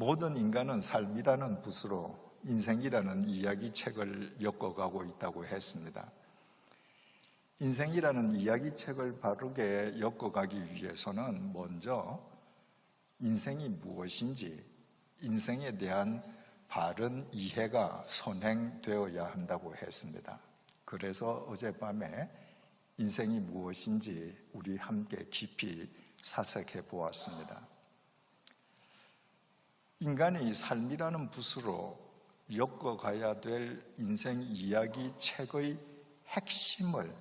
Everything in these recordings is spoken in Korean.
모든 인간은 삶이라는 붓으로 인생이라는 이야기책을 엮어가고 있다고 했습니다. 인생이라는 이야기책을 바르게 엮어가기 위해서는 먼저 인생이 무엇인지, 인생에 대한 바른 이해가 선행되어야 한다고 했습니다. 그래서 어젯밤에 인생이 무엇인지 우리 함께 깊이 사색해 보았습니다. 인간이 삶이라는 붓으로 엮어가야 될 인생 이야기 책의 핵심을,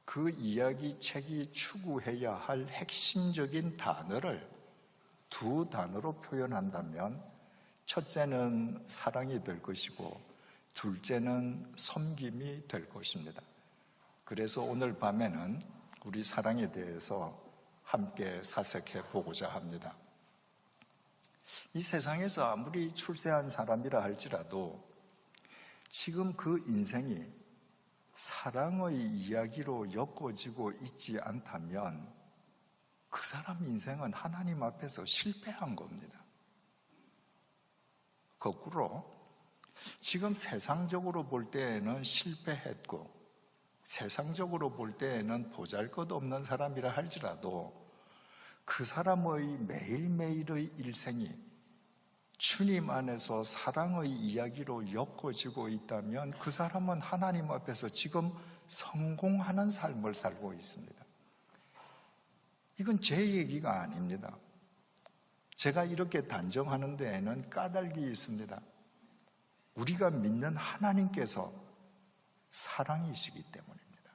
그 이야기 책이 추구해야 할 핵심적인 단어를 두 단어로 표현한다면, 첫째는 사랑이 될 것이고 둘째는 섬김이 될 것입니다. 그래서 오늘 밤에는 우리 사랑에 대해서 함께 사색해 보고자 합니다. 이 세상에서 아무리 출세한 사람이라 할지라도 지금 그 인생이 사랑의 이야기로 엮어지고 있지 않다면 그 사람 인생은 하나님 앞에서 실패한 겁니다. 거꾸로 지금 세상적으로 볼 때에는 실패했고 세상적으로 볼 때에는 보잘것없는 사람이라 할지라도 그 사람의 매일매일의 일생이 주님 안에서 사랑의 이야기로 엮어지고 있다면 그 사람은 하나님 앞에서 지금 성공하는 삶을 살고 있습니다. 이건 제 얘기가 아닙니다. 제가 이렇게 단정하는 데에는 까닭이 있습니다. 우리가 믿는 하나님께서 사랑이시기 때문입니다.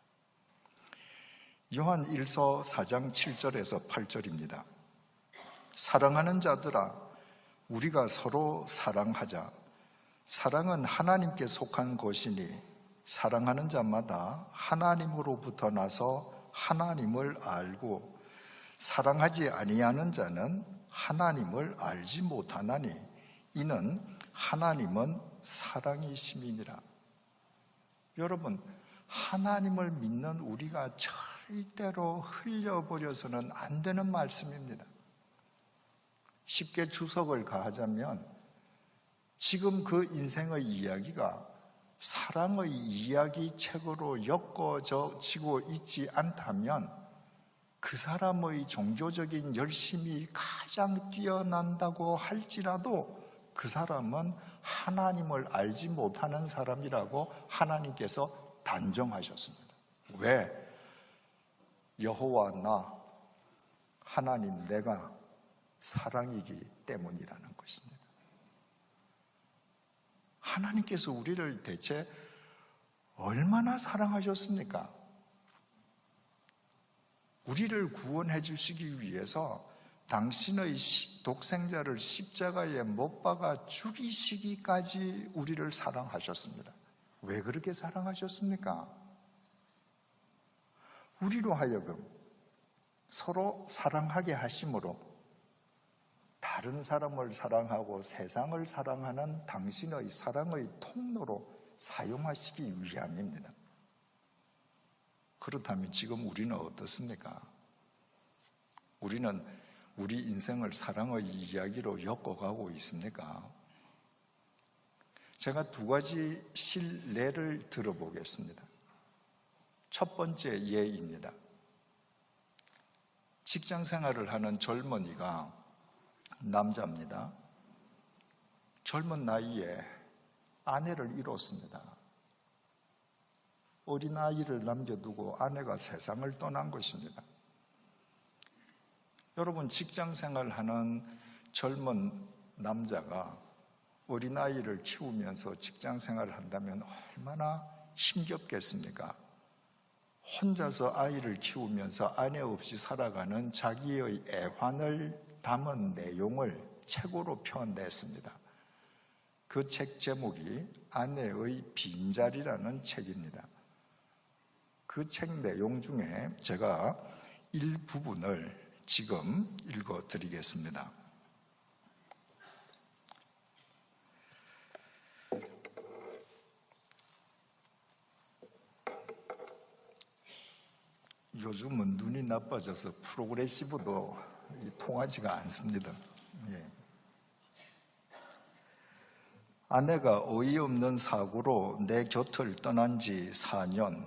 요한 1서 4장 7절에서 8절입니다. 사랑하는 자들아, 우리가 서로 사랑하자. 사랑은 하나님께 속한 것이니 사랑하는 자마다 하나님으로부터 나서 하나님을 알고 사랑하지 아니하는 자는 하나님을 알지 못하나니 이는 하나님은 사랑이심이니라. 여러분, 하나님을 믿는 우리가 절대로 흘려버려서는 안 되는 말씀입니다. 쉽게 주석을 가하자면 지금 그 인생의 이야기가 사랑의 이야기책으로 엮어지고 있지 않다면 그 사람의 종교적인 열심이 가장 뛰어난다고 할지라도 그 사람은 하나님을 알지 못하는 사람이라고 하나님께서 단정하셨습니다. 왜? 여호와 나, 하나님 내가 사랑이기 때문이라는 것입니다. 하나님께서 우리를 대체 얼마나 사랑하셨습니까? 우리를 구원해 주시기 위해서 당신의 독생자를 십자가에 못 박아 죽이시기까지 우리를 사랑하셨습니다. 왜 그렇게 사랑하셨습니까? 우리로 하여금 서로 사랑하게 하심으로 다른 사람을 사랑하고 세상을 사랑하는 당신의 사랑의 통로로 사용하시기 위함입니다. 그렇다면 지금 우리는 어떻습니까? 우리는 우리 인생을 사랑의 이야기로 엮어가고 있습니까? 제가 두 가지 실례를 들어보겠습니다. 첫 번째 예입니다. 직장 생활을 하는 젊은이가 남자입니다. 젊은 나이에 아내를 잃었습니다. 어린아이를 남겨두고 아내가 세상을 떠난 것입니다. 여러분, 직장 생활하는 젊은 남자가 어린아이를 키우면서 직장 생활을 한다면 얼마나 힘겹겠습니까? 혼자서 아이를 키우면서 아내 없이 살아가는 자기의 애환을 담은 내용을 책으로 표현했습니다. 그 책 제목이 아내의 빈자리라는 책입니다. 그 책 내용 중에 제가 일부분을 지금 읽어드리겠습니다. 요즘은 눈이 나빠져서 프로그레시브도 통하지가 않습니다. 예. 아내가 어이없는 사고로 내 곁을 떠난 지 4년,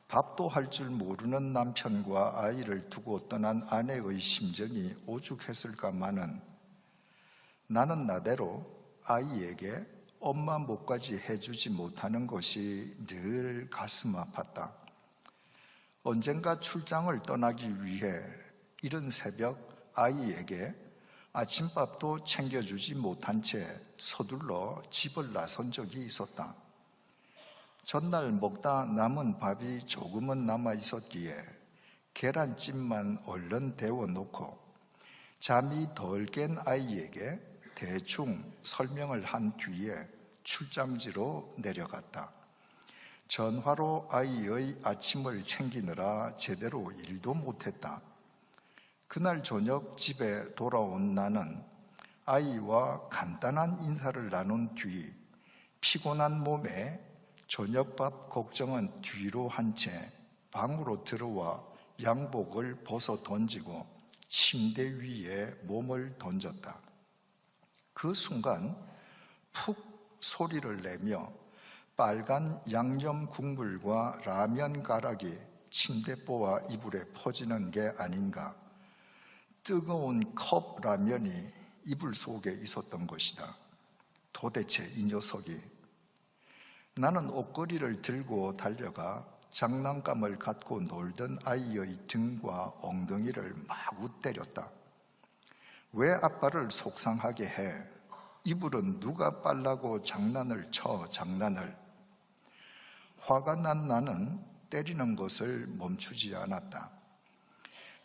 밥도 할 줄 모르는 남편과 아이를 두고 떠난 아내의 심정이 오죽했을까마는 나는 나대로 아이에게 엄마 목까지 해주지 못하는 것이 늘 가슴 아팠다. 언젠가 출장을 떠나기 위해 이른 새벽 아이에게 아침밥도 챙겨주지 못한 채 서둘러 집을 나선 적이 있었다. 전날 먹다 남은 밥이 조금은 남아 있었기에 계란찜만 얼른 데워놓고 잠이 덜 깬 아이에게 대충 설명을 한 뒤에 출장지로 내려갔다. 전화로 아이의 아침을 챙기느라 제대로 일도 못했다. 그날 저녁 집에 돌아온 나는 아이와 간단한 인사를 나눈 뒤 피곤한 몸에 저녁밥 걱정은 뒤로 한 채 방으로 들어와 양복을 벗어 던지고 침대 위에 몸을 던졌다. 그 순간 푹 소리를 내며 빨간 양념 국물과 라면 가락이 침대보와 이불에 퍼지는 게 아닌가. 뜨거운 컵 라면이 이불 속에 있었던 것이다. 도대체 이 녀석이. 나는 옷걸이를 들고 달려가 장난감을 갖고 놀던 아이의 등과 엉덩이를 마구 때렸다. 왜 아빠를 속상하게 해? 이불은 누가 빨라고 장난을 쳐, 장난을. 화가 난 나는 때리는 것을 멈추지 않았다.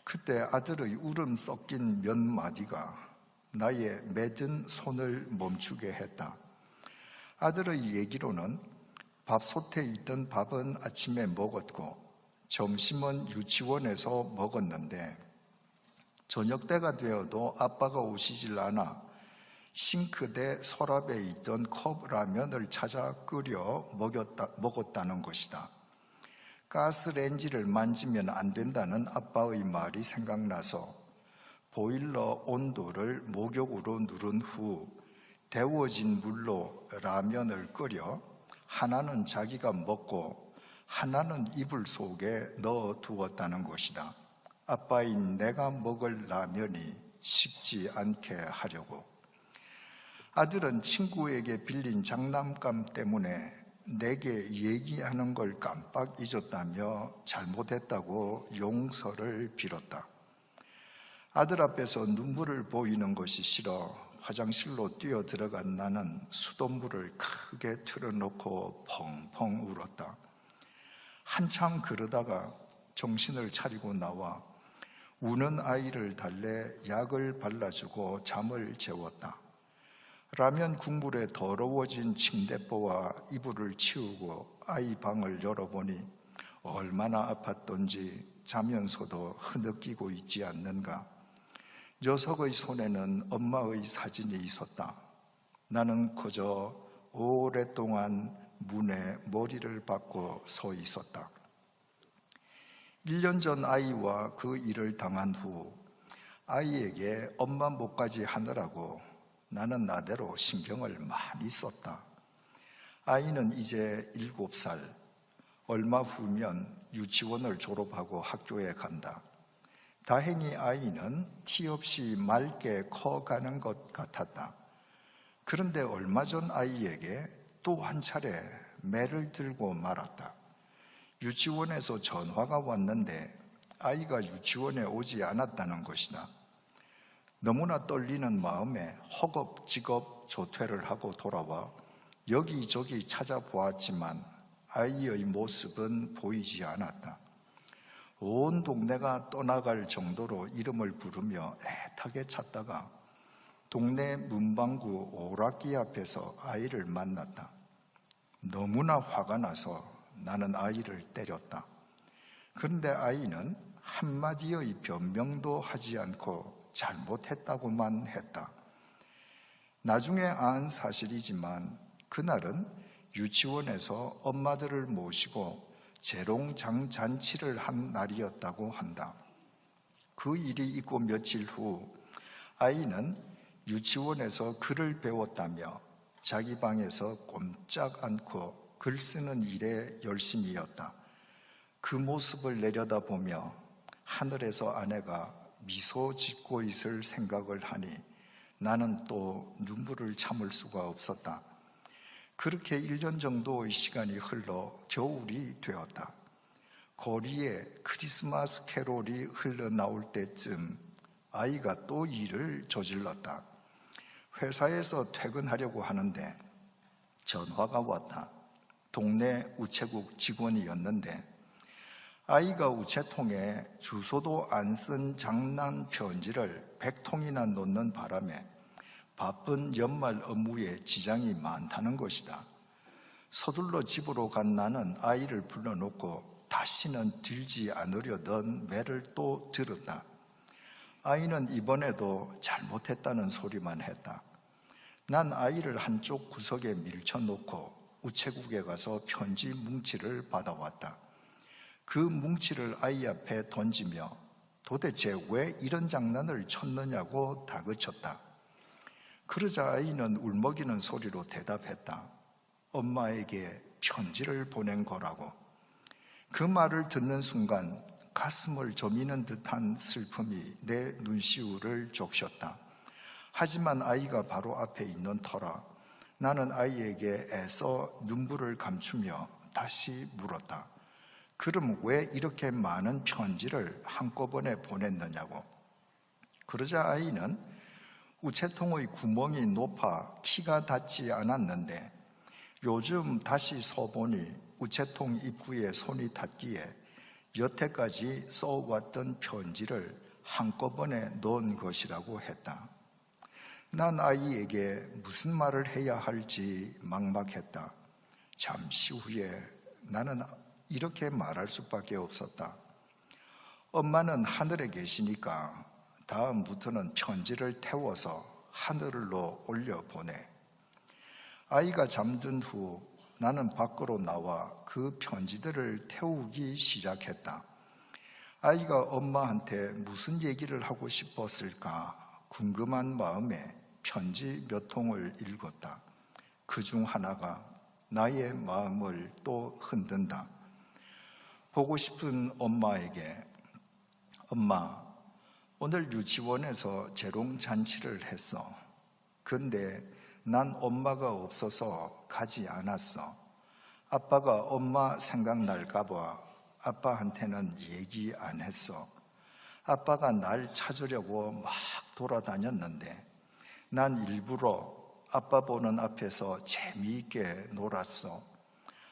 그때 아들의 울음 섞인 몇 마디가 나의 맺은 손을 멈추게 했다. 아들의 얘기로는 밥솥에 있던 밥은 아침에 먹었고 점심은 유치원에서 먹었는데 저녁 때가 되어도 아빠가 오시질 않아 싱크대 서랍에 있던 컵 라면을 찾아 끓여 먹었다는 것이다. 가스레인지를 만지면 안 된다는 아빠의 말이 생각나서 보일러 온도를 목욕으로 누른 후 데워진 물로 라면을 끓여 하나는 자기가 먹고 하나는 이불 속에 넣어 두었다는 것이다. 아빠인 내가 먹을 라면이 식지 않게 하려고. 아들은 친구에게 빌린 장난감 때문에 내게 얘기하는 걸 깜빡 잊었다며 잘못했다고 용서를 빌었다. 아들 앞에서 눈물을 보이는 것이 싫어 화장실로 뛰어 들어간 나는 수돗물을 크게 틀어놓고 펑펑 울었다. 한참 그러다가 정신을 차리고 나와 우는 아이를 달래 약을 발라주고 잠을 재웠다. 라면 국물에 더러워진 침대보와 이불을 치우고 아이 방을 열어보니 얼마나 아팠던지 자면서도 흐느끼고 있지 않는가. 녀석의 손에는 엄마의 사진이 있었다. 나는 그저 오랫동안 문에 머리를 박고 서 있었다. 1년 전 아이와 그 일을 당한 후 아이에게 엄마 목까지 하느라고 나는 나대로 신경을 많이 썼다. 아이는 이제 7살, 얼마 후면 유치원을 졸업하고 학교에 간다. 다행히 아이는 티 없이 맑게 커가는 것 같았다. 그런데 얼마 전 아이에게 또 한 차례 매를 들고 말았다. 유치원에서 전화가 왔는데 아이가 유치원에 오지 않았다는 것이다. 너무나 떨리는 마음에 허겁지겁 조퇴를 하고 돌아와 여기저기 찾아보았지만 아이의 모습은 보이지 않았다. 온 동네가 떠나갈 정도로 이름을 부르며 애타게 찾다가 동네 문방구 오락기 앞에서 아이를 만났다. 너무나 화가 나서 나는 아이를 때렸다. 그런데 아이는 한마디의 변명도 하지 않고 잘못했다고만 했다. 나중에 안 사실이지만 그날은 유치원에서 엄마들을 모시고 재롱장 잔치를 한 날이었다고 한다. 그 일이 있고 며칠 후 아이는 유치원에서 글을 배웠다며 자기 방에서 꼼짝 않고 글 쓰는 일에 열심이었다. 그 모습을 내려다보며 하늘에서 아내가 미소 짓고 있을 생각을 하니 나는 또 눈물을 참을 수가 없었다. 그렇게 1년 정도의 시간이 흘러 겨울이 되었다. 거리에 크리스마스 캐롤이 흘러나올 때쯤 아이가 또 일을 저질렀다. 회사에서 퇴근하려고 하는데 전화가 왔다. 동네 우체국 직원이었는데 아이가 우체통에 주소도 안 쓴 장난 편지를 100통이나 놓는 바람에 바쁜 연말 업무에 지장이 많다는 것이다. 서둘러 집으로 간 나는 아이를 불러놓고 다시는 들지 않으려던 매를 또 들었다. 아이는 이번에도 잘못했다는 소리만 했다. 난 아이를 한쪽 구석에 밀쳐놓고 우체국에 가서 편지 뭉치를 받아왔다. 그 뭉치를 아이 앞에 던지며 도대체 왜 이런 장난을 쳤느냐고 다그쳤다. 그러자 아이는 울먹이는 소리로 대답했다. 엄마에게 편지를 보낸 거라고. 그 말을 듣는 순간 가슴을 저미는 듯한 슬픔이 내 눈시울을 적셨다. 하지만 아이가 바로 앞에 있는 터라 나는 아이에게 애써 눈물을 감추며 다시 물었다. 그럼 왜 이렇게 많은 편지를 한꺼번에 보냈느냐고. 그러자 아이는 우체통의 구멍이 높아 키가 닿지 않았는데 요즘 다시 써보니 우체통 입구에 손이 닿기에 여태까지 써왔던 편지를 한꺼번에 넣은 것이라고 했다. 난 아이에게 무슨 말을 해야 할지 막막했다. 잠시 후에 나는 이렇게 말할 수밖에 없었다. 엄마는 하늘에 계시니까 다음부터는 편지를 태워서 하늘로 올려보내. 아이가 잠든 후 나는 밖으로 나와 그 편지들을 태우기 시작했다. 아이가 엄마한테 무슨 얘기를 하고 싶었을까 궁금한 마음에 편지 몇 통을 읽었다. 그중 하나가 나의 마음을 또 흔든다. 보고 싶은 엄마에게 엄마, 오늘 유치원에서 재롱잔치를 했어. 근데 난 엄마가 없어서 가지 않았어. 아빠가 엄마 생각날까봐 아빠한테는 얘기 안 했어. 아빠가 날 찾으려고 막 돌아다녔는데 난 일부러 아빠 보는 앞에서 재미있게 놀았어.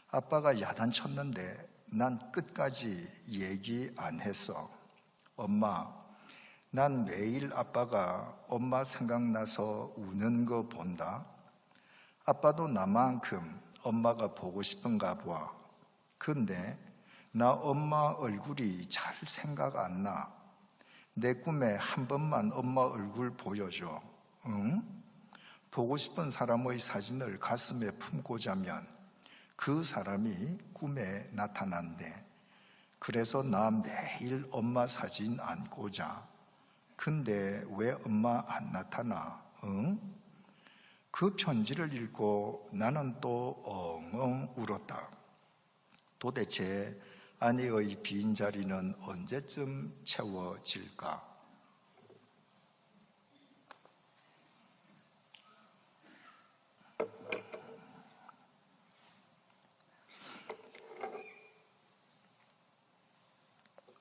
아빠가 야단쳤는데 난 끝까지 얘기 안 했어. 엄마, 난 매일 아빠가 엄마 생각나서 우는 거 본다. 아빠도 나만큼 엄마가 보고 싶은가 봐. 근데 나 엄마 얼굴이 잘 생각 안 나. 내 꿈에 한 번만 엄마 얼굴 보여줘. 응? 보고 싶은 사람의 사진을 가슴에 품고 자면 그 사람이 꿈에 나타난대. 그래서 나 매일 엄마 사진 안고 자. 근데 왜 엄마 안 나타나? 응? 그 편지를 읽고 나는 또 엉엉 울었다. 도대체 아내의 빈 자리는 언제쯤 채워질까?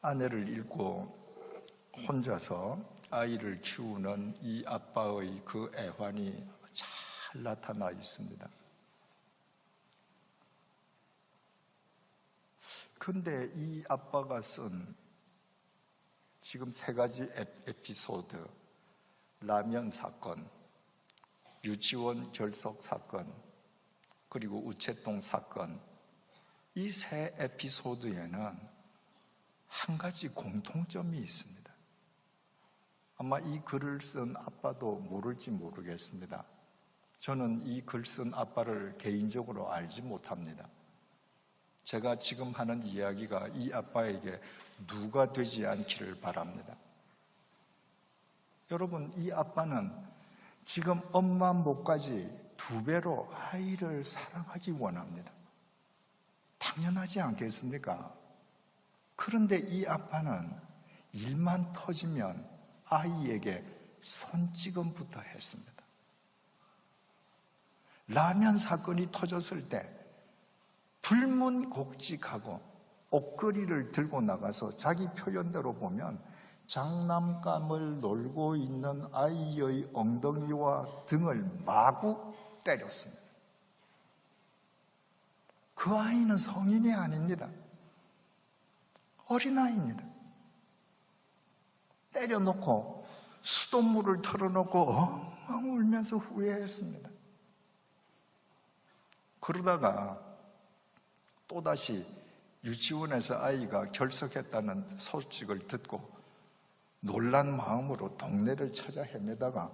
아내를 잃고 혼자서 아이를 키우는 이 아빠의 그 애환이 잘 나타나 있습니다. 근데 이 아빠가 쓴 지금 3가지 에피소드, 라면 사건, 유치원 결석 사건, 그리고 우체통 사건, 이 3 에피소드에는 한 가지 공통점이 있습니다. 아마 이 글을 쓴 아빠도 모를지 모르겠습니다. 저는 이 글 쓴 아빠를 개인적으로 알지 못합니다. 제가 지금 하는 이야기가 이 아빠에게 누가 되지 않기를 바랍니다. 여러분, 이 아빠는 지금 엄마 목까지 2배로 아이를 사랑하기 원합니다. 당연하지 않겠습니까? 그런데 이 아빠는 일만 터지면 아이에게 손찌검부터 했습니다. 라면 사건이 터졌을 때 불문곡직하고 옷걸이를 들고 나가서 자기 표현대로 보면 장난감을 놀고 있는 아이의 엉덩이와 등을 마구 때렸습니다. 그 아이는 성인이 아닙니다. 어린아이입니다. 때려놓고 수돗물을 털어놓고 엉엉 울면서 후회했습니다. 그러다가 또다시 유치원에서 아이가 결석했다는 소식을 듣고 놀란 마음으로 동네를 찾아 헤매다가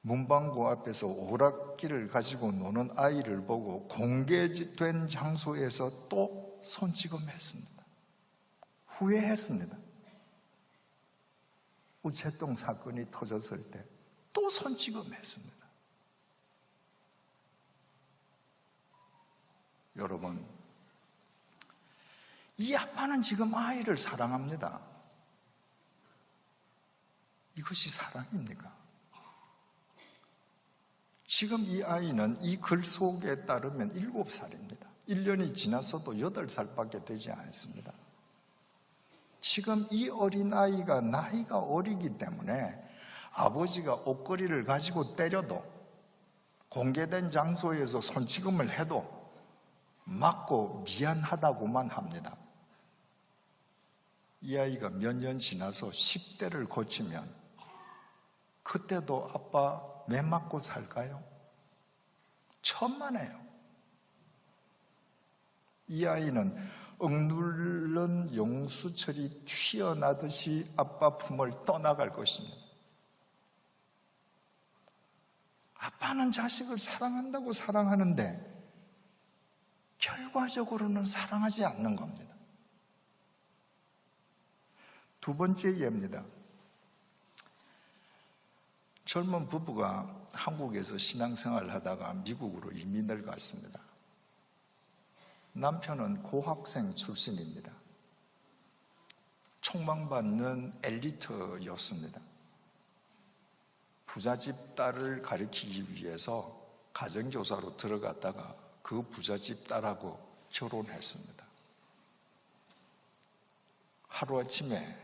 문방구 앞에서 오락기를 가지고 노는 아이를 보고 공개된 장소에서 또 손찌검했습니다. 후회했습니다. 우체통 사건이 터졌을 때 또 손찌검했습니다. 여러분, 이 아빠는 지금 아이를 사랑합니다. 이것이 사랑입니까? 지금 이 아이는 이 글 속에 따르면 7살입니다. 1년이 지났어도 8살밖에 되지 않습니다. 지금 이 어린아이가 나이가 어리기 때문에 아버지가 옷걸이를 가지고 때려도 공개된 장소에서 손찌검을 해도 맞고 미안하다고만 합니다. 이 아이가 몇 년 지나서 10대를 거치면 그때도 아빠 매 맞고 살까요? 천만에요. 이 아이는 억눌른 용수철이 튀어나듯이 아빠 품을 떠나갈 것입니다. 아빠는 자식을 사랑한다고 사랑하는데 결과적으로는 사랑하지 않는 겁니다. 2번째 예입니다. 젊은 부부가 한국에서 신앙생활을 하다가 미국으로 이민을 갔습니다. 남편은 고학생 출신입니다. 촉망받는 엘리트였습니다. 부잣집 딸을 가리키기 위해서 가정교사로 들어갔다가 그 부잣집 딸하고 결혼했습니다. 하루아침에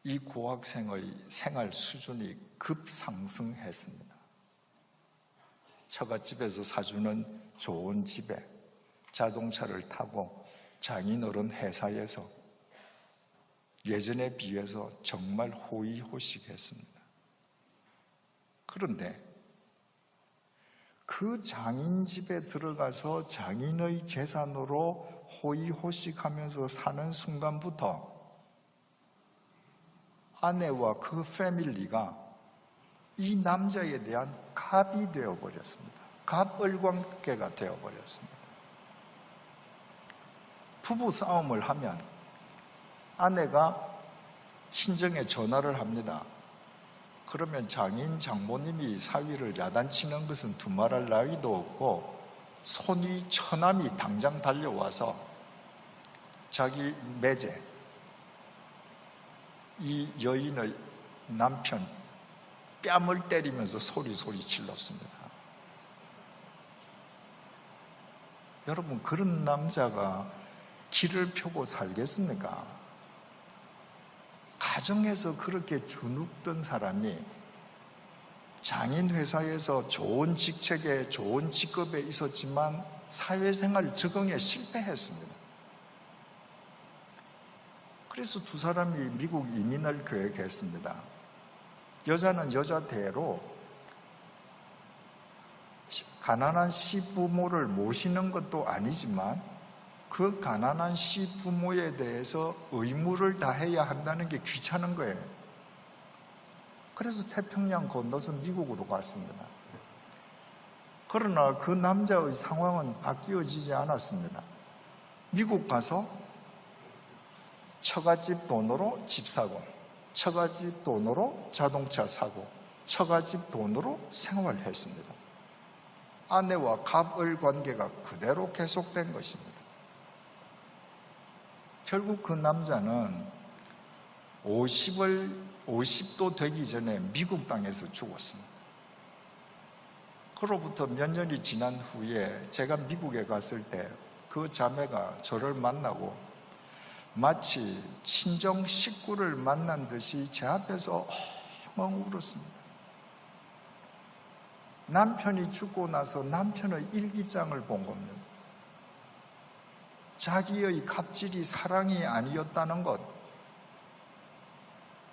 이 고학생의 생활 수준이 급상승했습니다. 처갓집에서 사주는 좋은 집에 자동차를 타고 장인어른 회사에서 예전에 비해서 정말 호의호식했습니다. 그런데 그 장인 집에 들어가서 장인의 재산으로 호의호식하면서 사는 순간부터 아내와 그 패밀리가 이 남자에 대한 갑이 되어버렸습니다. 갑을관계가 되어버렸습니다. 부부 싸움을 하면 아내가 친정에 전화를 합니다. 그러면 장인, 장모님이 사위를 야단치는 것은 두말할 나위도 없고 손위 처남이 당장 달려와서 자기 매제, 이 여인의 남편 뺨을 때리면서 소리 질렀습니다. 여러분, 그런 남자가 길을 펴고 살겠습니까? 가정에서 그렇게 주눅든 사람이 장인 회사에서 좋은 직책에 좋은 직급에 있었지만 사회생활 적응에 실패했습니다. 그래서 2사람이 미국 이민을 계획했습니다. 여자는 여자대로 가난한 시부모를 모시는 것도 아니지만 그 가난한 시부모에 대해서 의무를 다해야 한다는 게 귀찮은 거예요. 그래서 태평양 건너서 미국으로 갔습니다. 그러나 그 남자의 상황은 바뀌어지지 않았습니다. 미국 가서 처갓집 돈으로 집 사고, 처갓집 돈으로 자동차 사고, 처갓집 돈으로 생활했습니다. 아내와 갑을 관계가 그대로 계속된 것입니다. 결국 그 남자는 50도 되기 전에 미국 땅에서 죽었습니다. 그로부터 몇 년이 지난 후에 제가 미국에 갔을 때 그 자매가 저를 만나고 마치 친정 식구를 만난 듯이 제 앞에서 엉엉 울었습니다. 남편이 죽고 나서 남편의 일기장을 본 겁니다. 자기의 갑질이 사랑이 아니었다는 것,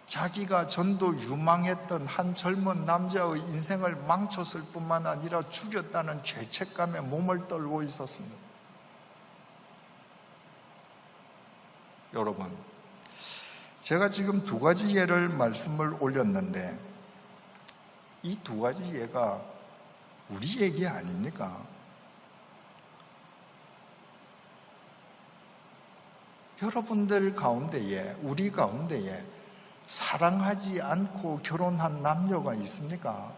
자기가 전도 유망했던 한 젊은 남자의 인생을 망쳤을 뿐만 아니라 죽였다는 죄책감에 몸을 떨고 있었습니다. 여러분, 제가 지금 두 가지 예를 말씀을 올렸는데 이 두 가지 예가 우리 얘기 아닙니까? 여러분들 가운데에, 우리 가운데에 사랑하지 않고 결혼한 남녀가 있습니까?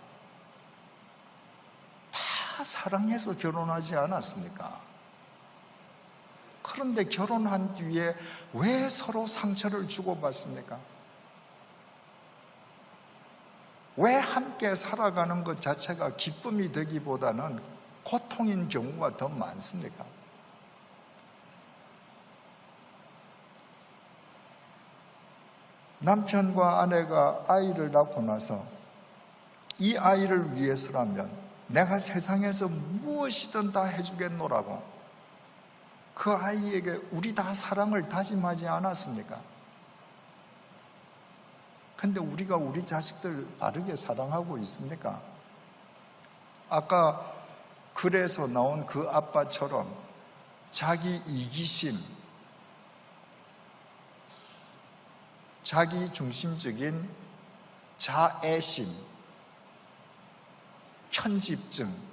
다 사랑해서 결혼하지 않았습니까? 그런데 결혼한 뒤에 왜 서로 상처를 주고받습니까? 왜 함께 살아가는 것 자체가 기쁨이 되기보다는 고통인 경우가 더 많습니까? 남편과 아내가 아이를 낳고 나서 이 아이를 위해서라면 내가 세상에서 무엇이든 다 해주겠노라고 그 아이에게 우리 다 사랑을 다짐하지 않았습니까? 근데 우리가 우리 자식들 바르게 사랑하고 있습니까? 아까 글에서 나온 그 아빠처럼 자기 이기심, 자기 중심적인 자애심, 편집증,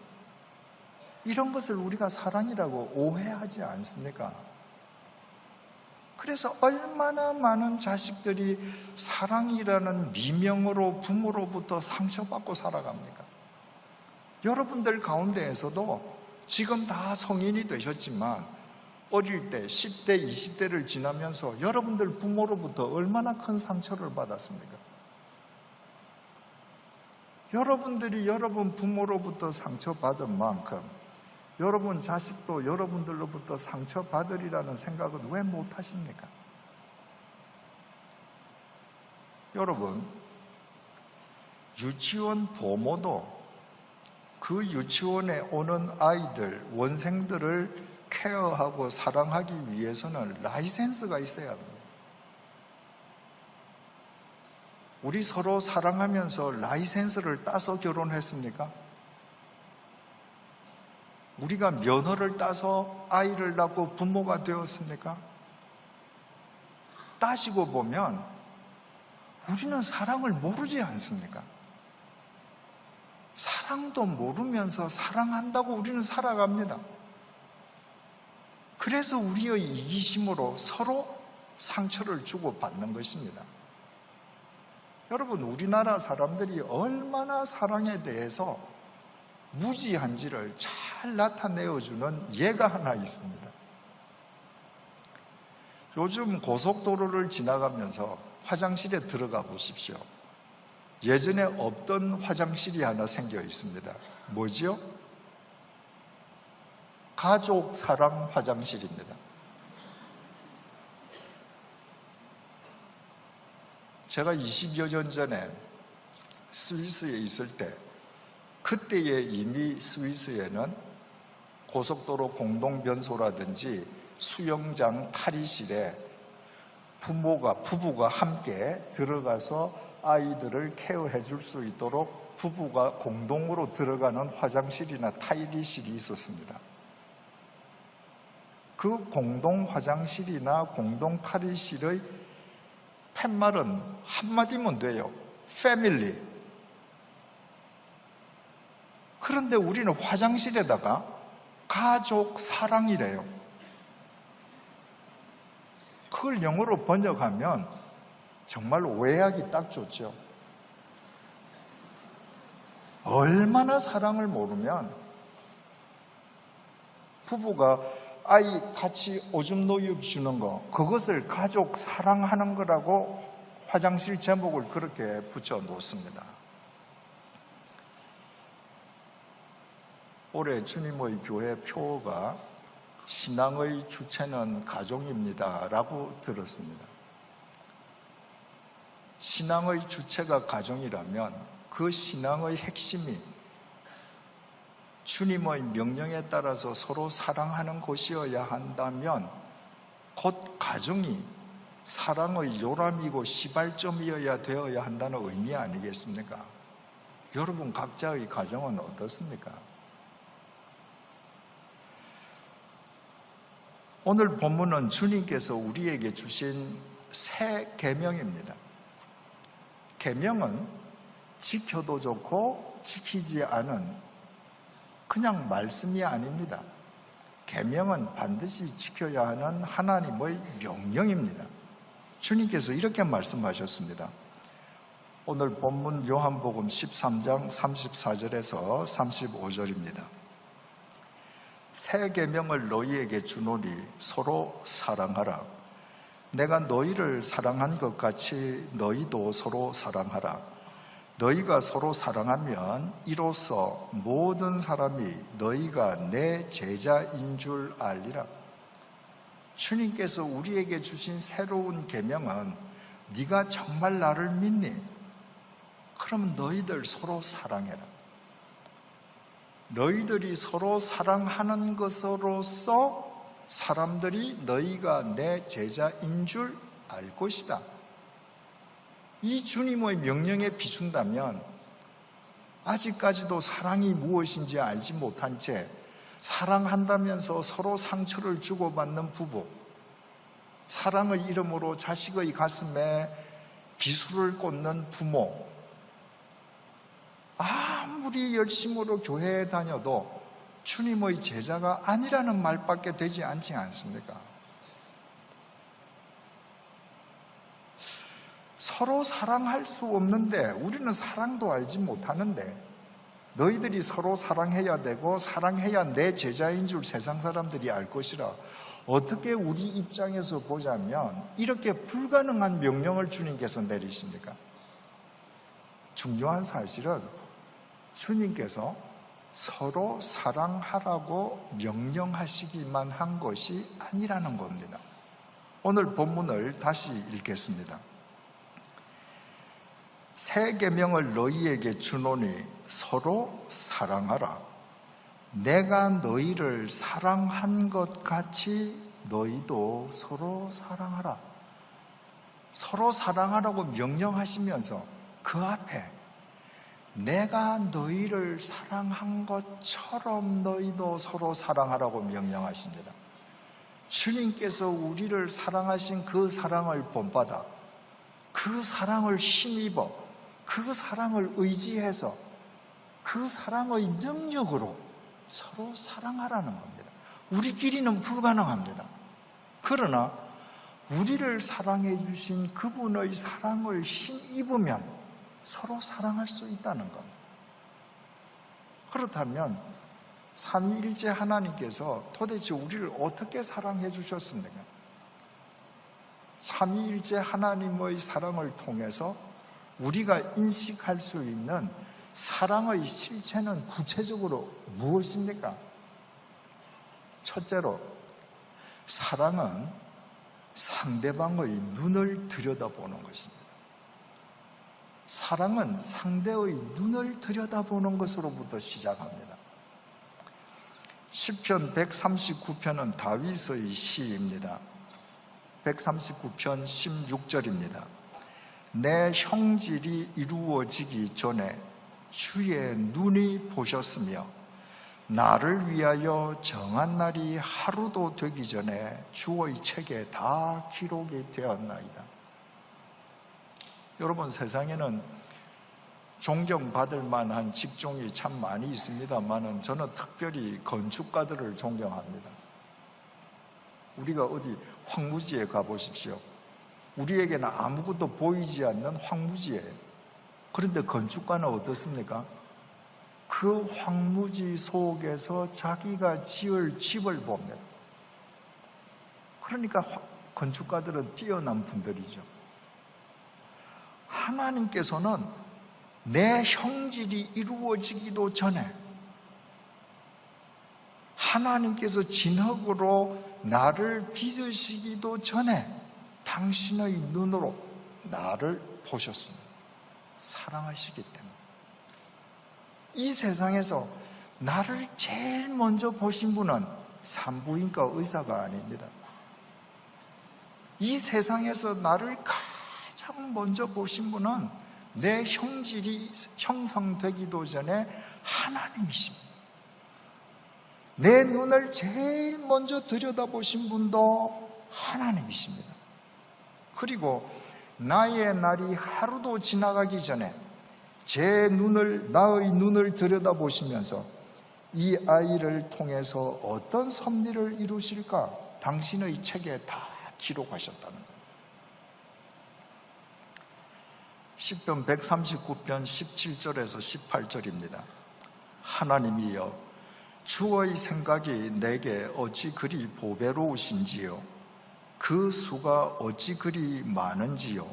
이런 것을 우리가 사랑이라고 오해하지 않습니까? 그래서 얼마나 많은 자식들이 사랑이라는 미명으로 부모로부터 상처받고 살아갑니까? 여러분들 가운데에서도 지금 다 성인이 되셨지만 어릴 때 10대, 20대를 지나면서 여러분들 부모로부터 얼마나 큰 상처를 받았습니까? 여러분들이 여러분 부모로부터 상처받은 만큼 여러분 자식도 여러분들로부터 상처받으리라는 생각은 왜 못하십니까? 여러분, 유치원 부모도 그 유치원에 오는 아이들, 원생들을 케어하고 사랑하기 위해서는 라이센스가 있어야 합니다. 우리 서로 사랑하면서 라이센스를 따서 결혼했습니까? 우리가 면허를 따서 아이를 낳고 부모가 되었습니까? 따지고 보면 우리는 사랑을 모르지 않습니까? 사랑도 모르면서 사랑한다고 우리는 살아갑니다. 그래서 우리의 이기심으로 서로 상처를 주고받는 것입니다. 여러분, 우리나라 사람들이 얼마나 사랑에 대해서 무지한지를 잘 나타내어주는 예가 하나 있습니다. 요즘 고속도로를 지나가면서 화장실에 들어가 보십시오. 예전에 없던 화장실이 하나 생겨 있습니다. 뭐지요? 가족 사랑 화장실입니다. 제가 20여 년 전에 스위스에 있을 때 그때에 이미 스위스에는 고속도로 공동변소라든지 수영장 탈의실에 부부가 함께 들어가서 아이들을 케어해 줄 수 있도록 부부가 공동으로 들어가는 화장실이나 탈의실이 있었습니다. 그 공동 화장실이나 공동 탈의실의 팻말은 한마디면 돼요. 패밀리. 그런데 우리는 화장실에다가 가족 사랑이래요. 그걸 영어로 번역하면 정말 오해하기 딱 좋죠. 얼마나 사랑을 모르면 부부가 아이 같이 오줌 노육 주는 거, 그것을 가족 사랑하는 거라고 화장실 제목을 그렇게 붙여 놓습니다. 올해 주님의 교회 표어가 신앙의 주체는 가정입니다 라고 들었습니다. 신앙의 주체가 가정이라면 그 신앙의 핵심이 주님의 명령에 따라서 서로 사랑하는 것이어야 한다면 곧 가정이 사랑의 요람이고 시발점이어야 되어야 한다는 의미 아니겠습니까? 여러분 각자의 가정은 어떻습니까? 오늘 본문은 주님께서 우리에게 주신 새 계명입니다. 계명은 지켜도 좋고 지키지 않은 그냥 말씀이 아닙니다. 계명은 반드시 지켜야 하는 하나님의 명령입니다. 주님께서 이렇게 말씀하셨습니다. 오늘 본문 요한복음 13장 34절에서 35절입니다. 새 계명을 너희에게 주노니 서로 사랑하라. 내가 너희를 사랑한 것 같이 너희도 서로 사랑하라. 너희가 서로 사랑하면 이로써 모든 사람이 너희가 내 제자인 줄 알리라. 주님께서 우리에게 주신 새로운 계명은 네가 정말 나를 믿니? 그러면 너희들 서로 사랑해라. 너희들이 서로 사랑하는 것으로서 사람들이 너희가 내 제자인 줄 알 것이다. 이 주님의 명령에 비춘다면 아직까지도 사랑이 무엇인지 알지 못한 채 사랑한다면서 서로 상처를 주고받는 부부, 사랑의 이름으로 자식의 가슴에 비수를 꽂는 부모, 아무리 열심으로 교회에 다녀도 주님의 제자가 아니라는 말밖에 되지 않지 않습니까? 서로 사랑할 수 없는데 우리는 사랑도 알지 못하는데 너희들이 서로 사랑해야 되고 사랑해야 내 제자인 줄 세상 사람들이 알 것이라. 어떻게 우리 입장에서 보자면 이렇게 불가능한 명령을 주님께서 내리십니까? 중요한 사실은 주님께서 서로 사랑하라고 명령하시기만 한 것이 아니라는 겁니다. 오늘 본문을 다시 읽겠습니다. 새 계명을 너희에게 주노니 서로 사랑하라. 내가 너희를 사랑한 것 같이 너희도 서로 사랑하라. 서로 사랑하라고 명령하시면서 그 앞에 내가 너희를 사랑한 것처럼 너희도 서로 사랑하라고 명령하십니다. 주님께서 우리를 사랑하신 그 사랑을 본받아 그 사랑을 힘입어 그 사랑을 의지해서 그 사랑의 능력으로 서로 사랑하라는 겁니다. 우리끼리는 불가능합니다. 그러나 우리를 사랑해 주신 그분의 사랑을 힘입으면 서로 사랑할 수 있다는 겁니다. 그렇다면 삼위일체 하나님께서 도대체 우리를 어떻게 사랑해 주셨습니까? 삼위일체 하나님의 사랑을 통해서 우리가 인식할 수 있는 사랑의 실체는 구체적으로 무엇입니까? 첫째로, 사랑은 상대방의 눈을 들여다보는 것입니다. 사랑은 상대의 눈을 들여다보는 것으로부터 시작합니다. 시편 139편은 다윗의 시입니다. 139편 16절입니다. 내 형질이 이루어지기 전에 주의 눈이 보셨으며 나를 위하여 정한 날이 하루도 되기 전에 주의 책에 다 기록이 되었나이다. 여러분, 세상에는 존경받을 만한 직종이 참 많이 있습니다만 저는 특별히 건축가들을 존경합니다. 우리가 어디 황무지에 가보십시오. 우리에게는 아무것도 보이지 않는 황무지예요. 그런데 건축가는 어떻습니까? 그 황무지 속에서 자기가 지을 집을 봅니다. 그러니까 건축가들은 뛰어난 분들이죠. 하나님께서는 내 형질이 이루어지기도 전에, 하나님께서 진흙으로 나를 빚으시기도 전에 당신의 눈으로 나를 보셨습니다. 사랑하시기 때문에. 이 세상에서 나를 제일 먼저 보신 분은 산부인과 의사가 아닙니다. 이 세상에서 나를 가장 먼저 보신 분은 내 형질이 형성되기도 전에 하나님이십니다. 내 눈을 제일 먼저 들여다보신 분도 하나님이십니다. 그리고 나의 날이 하루도 지나가기 전에 나의 눈을 들여다보시면서 이 아이를 통해서 어떤 섭리를 이루실까 당신의 책에 다 기록하셨다는 거예요. 시편 139편 17절에서 18절입니다. 하나님이여, 주의 생각이 내게 어찌 그리 보배로우신지요. 그 수가 어찌 그리 많은지요.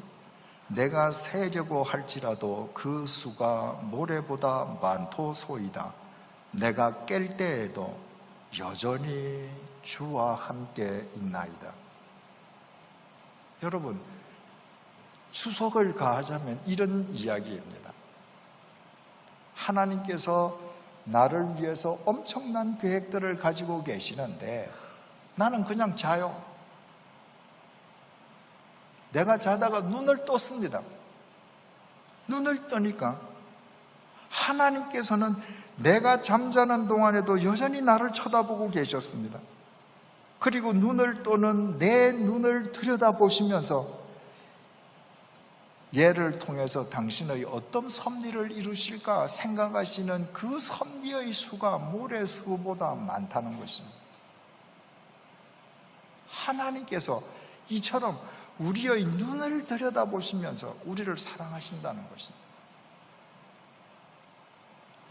내가 세려고 할지라도 그 수가 모래보다 많도소이다. 내가 깰 때에도 여전히 주와 함께 있나이다. 여러분, 추석을 가하자면 이런 이야기입니다. 하나님께서 나를 위해서 엄청난 계획들을 가지고 계시는데 나는 그냥 자요. 내가 자다가 눈을 떴습니다. 눈을 뜨니까 하나님께서는 내가 잠자는 동안에도 여전히 나를 쳐다보고 계셨습니다. 그리고 눈을 뜨는 내 눈을 들여다보시면서 얘를 통해서 당신의 어떤 섭리를 이루실까 생각하시는 그 섭리의 수가 모래수보다 많다는 것입니다. 하나님께서 이처럼 우리의 눈을 들여다보시면서 우리를 사랑하신다는 것입니다.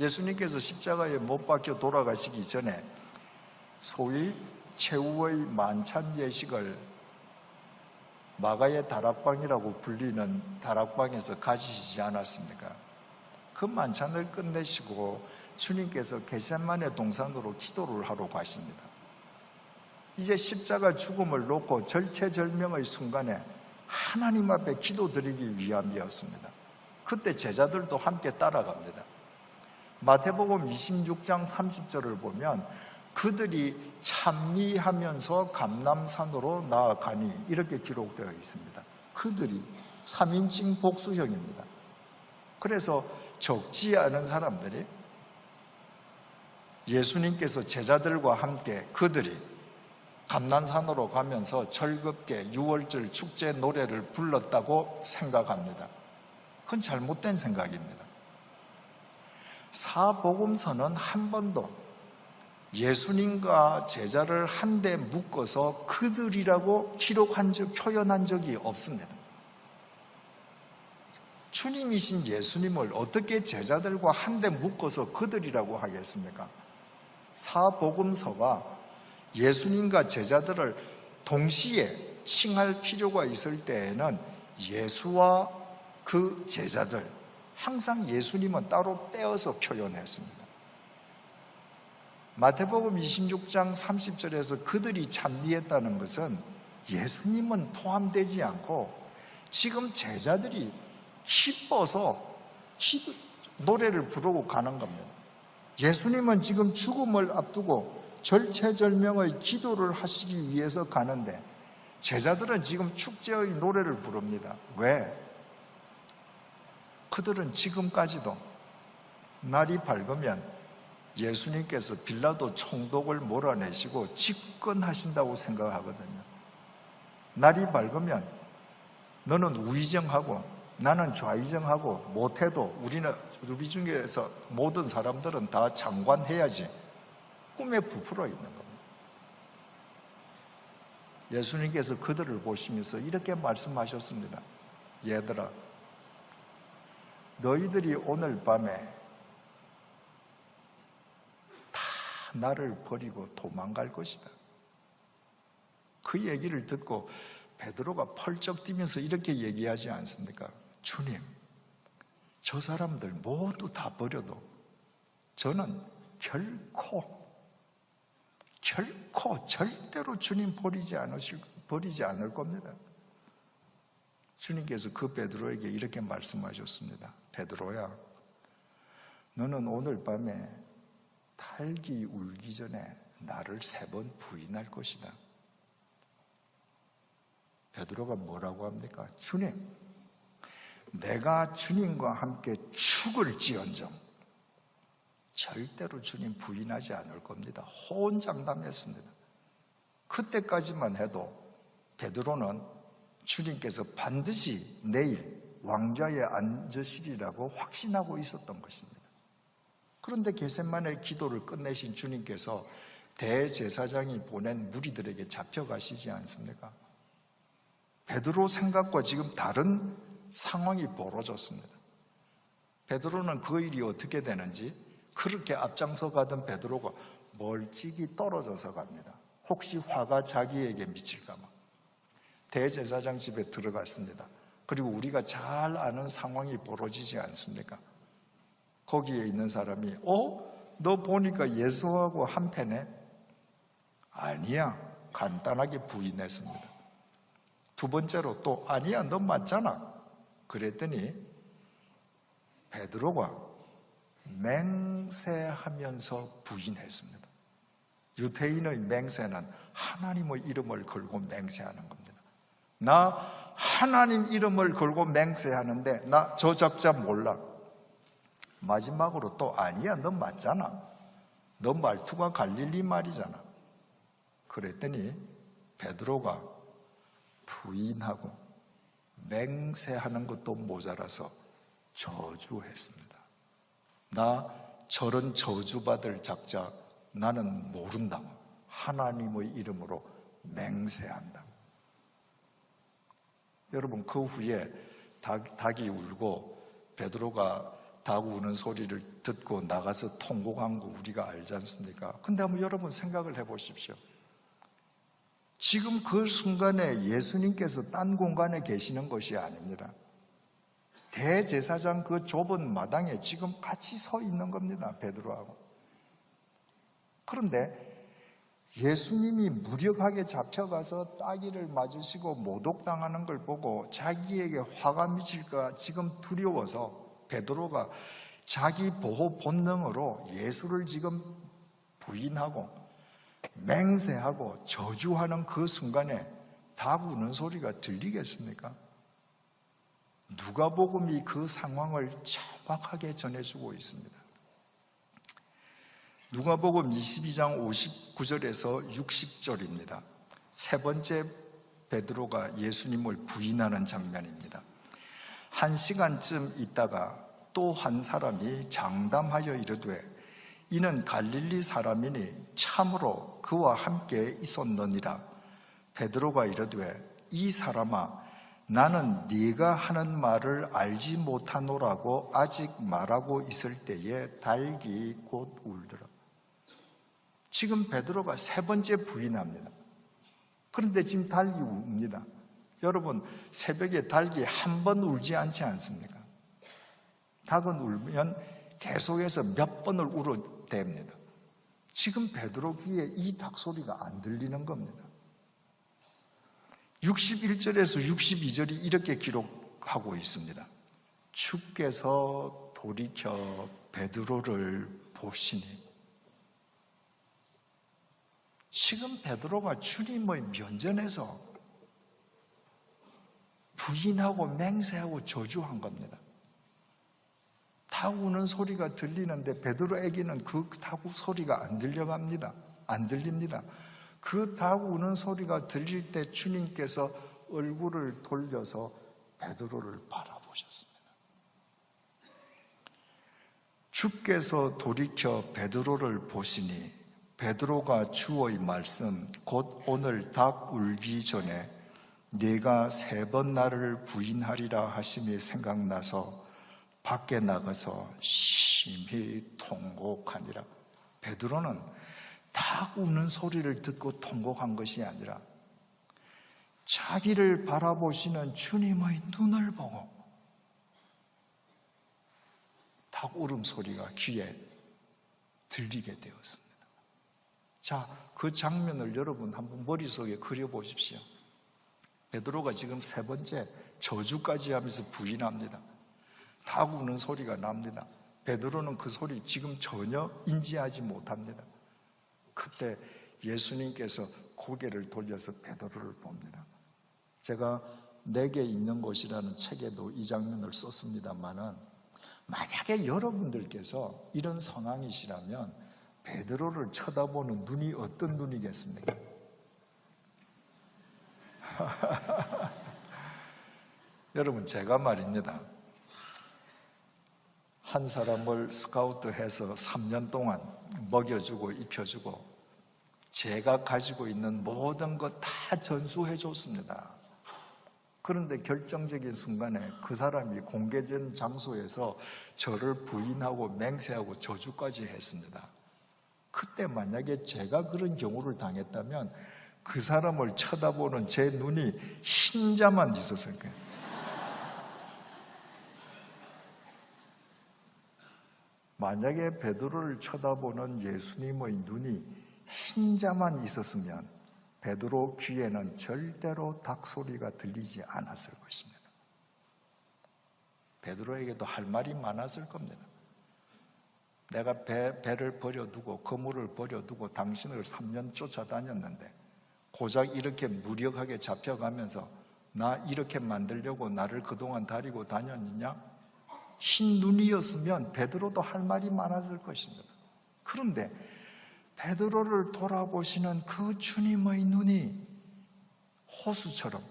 예수님께서 십자가에 못 박혀 돌아가시기 전에 소위 최후의 만찬 예식을 마가의 다락방이라고 불리는 다락방에서 가지시지 않았습니까? 그 만찬을 끝내시고 주님께서 겟세마네 동산으로 기도를 하러 가십니다. 이제 십자가 죽음을 놓고 절체절명의 순간에 하나님 앞에 기도드리기 위함이었습니다. 그때 제자들도 함께 따라갑니다. 마태복음 26장 30절을 보면 그들이 찬미하면서 감람산으로 나아가니 이렇게 기록되어 있습니다. 그들이 3인칭 복수형입니다. 그래서 적지 않은 사람들이 예수님께서 제자들과 함께 그들이 감람산으로 가면서 즐겁게 유월절 축제 노래를 불렀다고 생각합니다. 그건 잘못된 생각입니다. 사복음서는 한 번도 예수님과 제자를 한데 묶어서 그들이라고 표현한 적이 없습니다. 주님이신 예수님을 어떻게 제자들과 한데 묶어서 그들이라고 하겠습니까? 사복음서가 예수님과 제자들을 동시에 칭할 필요가 있을 때에는 예수와 그 제자들, 항상 예수님은 따로 떼어서 표현했습니다. 마태복음 26장 30절에서 그들이 찬미했다는 것은 예수님은 포함되지 않고 지금 제자들이 기뻐서 노래를 부르고 가는 겁니다. 예수님은 지금 죽음을 앞두고 절체절명의 기도를 하시기 위해서 가는데 제자들은 지금 축제의 노래를 부릅니다. 왜? 그들은 지금까지도 날이 밝으면 예수님께서 빌라도 총독을 몰아내시고 집권하신다고 생각하거든요. 날이 밝으면 너는 우의정하고 나는 좌의정하고 못해도 우리 중에서 모든 사람들은 다 장관해야지 꿈에 부풀어 있는 겁니다. 예수님께서 그들을 보시면서 이렇게 말씀하셨습니다. 얘들아, 너희들이 오늘 밤에 나를 버리고 도망갈 것이다. 그 얘기를 듣고 베드로가 펄쩍 뛰면서 이렇게 얘기하지 않습니까? 주님, 저 사람들 모두 다 버려도 저는 결코 절대로 주님 버리지 않을 겁니다. 주님께서 그 베드로에게 이렇게 말씀하셨습니다. 베드로야, 너는 오늘 밤에 닭이 울기 전에 나를 3번 부인할 것이다. 베드로가 뭐라고 합니까? 주님, 내가 주님과 함께 죽을지언정 절대로 주님 부인하지 않을 겁니다. 호언장담했습니다. 그때까지만 해도 베드로는 주님께서 반드시 내일 왕좌에 앉으시리라고 확신하고 있었던 것입니다. 그런데 겟세마네 기도를 끝내신 주님께서 대제사장이 보낸 무리들에게 잡혀가시지 않습니까? 베드로 생각과 지금 다른 상황이 벌어졌습니다. 베드로는 그 일이 어떻게 되는지 그렇게 앞장서 가던 베드로가 멀찍이 떨어져서 갑니다. 혹시 화가 자기에게 미칠까 봐 대제사장 집에 들어갔습니다. 그리고 우리가 잘 아는 상황이 벌어지지 않습니까? 거기에 있는 사람이 너 보니까 예수하고 한패네? 아니야, 간단하게 부인했습니다. 두 번째로 또 아니야, 너 맞잖아. 그랬더니 베드로가 맹세하면서 부인했습니다. 유대인의 맹세는 하나님의 이름을 걸고 맹세하는 겁니다. 나 하나님 이름을 걸고 맹세하는데 나 저 작자 몰라. 마지막으로 또 아니야, 너 맞잖아. 너 말투가 갈릴리 말이잖아. 그랬더니 베드로가 부인하고 맹세하는 것도 모자라서 저주했습니다. 나 저런 저주받을 작자 나는 모른다. 하나님의 이름으로 맹세한다. 여러분, 그 후에 닭이 울고 베드로가 닭 우는 소리를 듣고 나가서 통곡한 거 우리가 알지 않습니까? 근데 한번 여러분 생각을 해보십시오. 지금 그 순간에 예수님께서 딴 공간에 계시는 것이 아닙니다. 대제사장 그 좁은 마당에 지금 같이 서 있는 겁니다. 베드로하고. 그런데 예수님이 무력하게 잡혀가서 따귀를 맞으시고 모독당하는 걸 보고 자기에게 화가 미칠까 지금 두려워서 베드로가 자기 보호 본능으로 예수를 지금 부인하고 맹세하고 저주하는 그 순간에 닭 우는 소리가 들리겠습니까? 누가복음이 그 상황을 정확하게 전해주고 있습니다. 누가복음 22장 59절에서 60절입니다. 세 번째 베드로가 예수님을 부인하는 장면입니다. 1시간쯤 있다가 또 한 사람이 장담하여 이르되 이는 갈릴리 사람이니 참으로 그와 함께 있었느니라. 베드로가 이르되 이 사람아, 나는 네가 하는 말을 알지 못하노라고 아직 말하고 있을 때에 닭이 곧 울더라. 지금 베드로가 세 번째 부인합니다. 그런데 지금 닭이 웁니다. 여러분, 새벽에 닭이 한 번 울지 않지 않습니까? 닭은 울면 계속해서 몇 번을 울어댑니다. 지금 베드로 귀에 이 닭 소리가 안 들리는 겁니다. 61절에서 62절이 이렇게 기록하고 있습니다. 주께서 돌이켜 베드로를 보시니. 지금 베드로가 주님의 면전에서 부인하고 맹세하고 저주한 겁니다. 닭 우는 소리가 들리는데 베드로에게는 그 닭 소리가 안 들립니다. 그 닭 우는 소리가 들릴 때 주님께서 얼굴을 돌려서 베드로를 바라보셨습니다. 주께서 돌이켜 베드로를 보시니 베드로가 주의 말씀 곧 오늘 닭 울기 전에 네가 3번 나를 부인하리라 하심이 생각나서 밖에 나가서 심히 통곡하니라. 베드로는 닭 우는 소리를 듣고 통곡한 것이 아니라 자기를 바라보시는 주님의 눈을 보고 닭 울음소리가 귀에 들리게 되었습니다. 자, 그 장면을 여러분 한번 머릿속에 그려보십시오. 베드로가 지금 세 번째 저주까지 하면서 부인합니다. 닭 우는 소리가 납니다. 베드로는 그 소리 지금 전혀 인지하지 못합니다. 그때 예수님께서 고개를 돌려서 베드로를 봅니다. 제가 내게 있는 곳이라는 책에도 이 장면을 썼습니다만은, 만약에 여러분들께서 이런 상황이시라면 베드로를 쳐다보는 눈이 어떤 눈이겠습니까? 여러분, 제가 말입니다, 한 사람을 스카우트해서 3년 동안 먹여주고 입혀주고 제가 가지고 있는 모든 것 다 전수해 줬습니다. 그런데 결정적인 순간에 그 사람이 공개된 장소에서 저를 부인하고 맹세하고 저주까지 했습니다. 그때 만약에 제가 그런 경우를 당했다면 그 사람을 쳐다보는 제 눈이 흰자만 있었을 거예요. 만약에 베드로를 쳐다보는 예수님의 눈이 흰자만 있었으면 베드로 귀에는 절대로 닭소리가 들리지 않았을 것입니다. 베드로에게도 할 말이 많았을 겁니다. 내가 배를 버려두고 그물을 버려두고 당신을 3년 쫓아다녔는데 고작 이렇게 무력하게 잡혀가면서 나 이렇게 만들려고 나를 그동안 다리고 다녔느냐? 흰 눈이었으면 베드로도 할 말이 많았을 것입니다. 그런데 베드로를 돌아보시는 그 주님의 눈이 호수처럼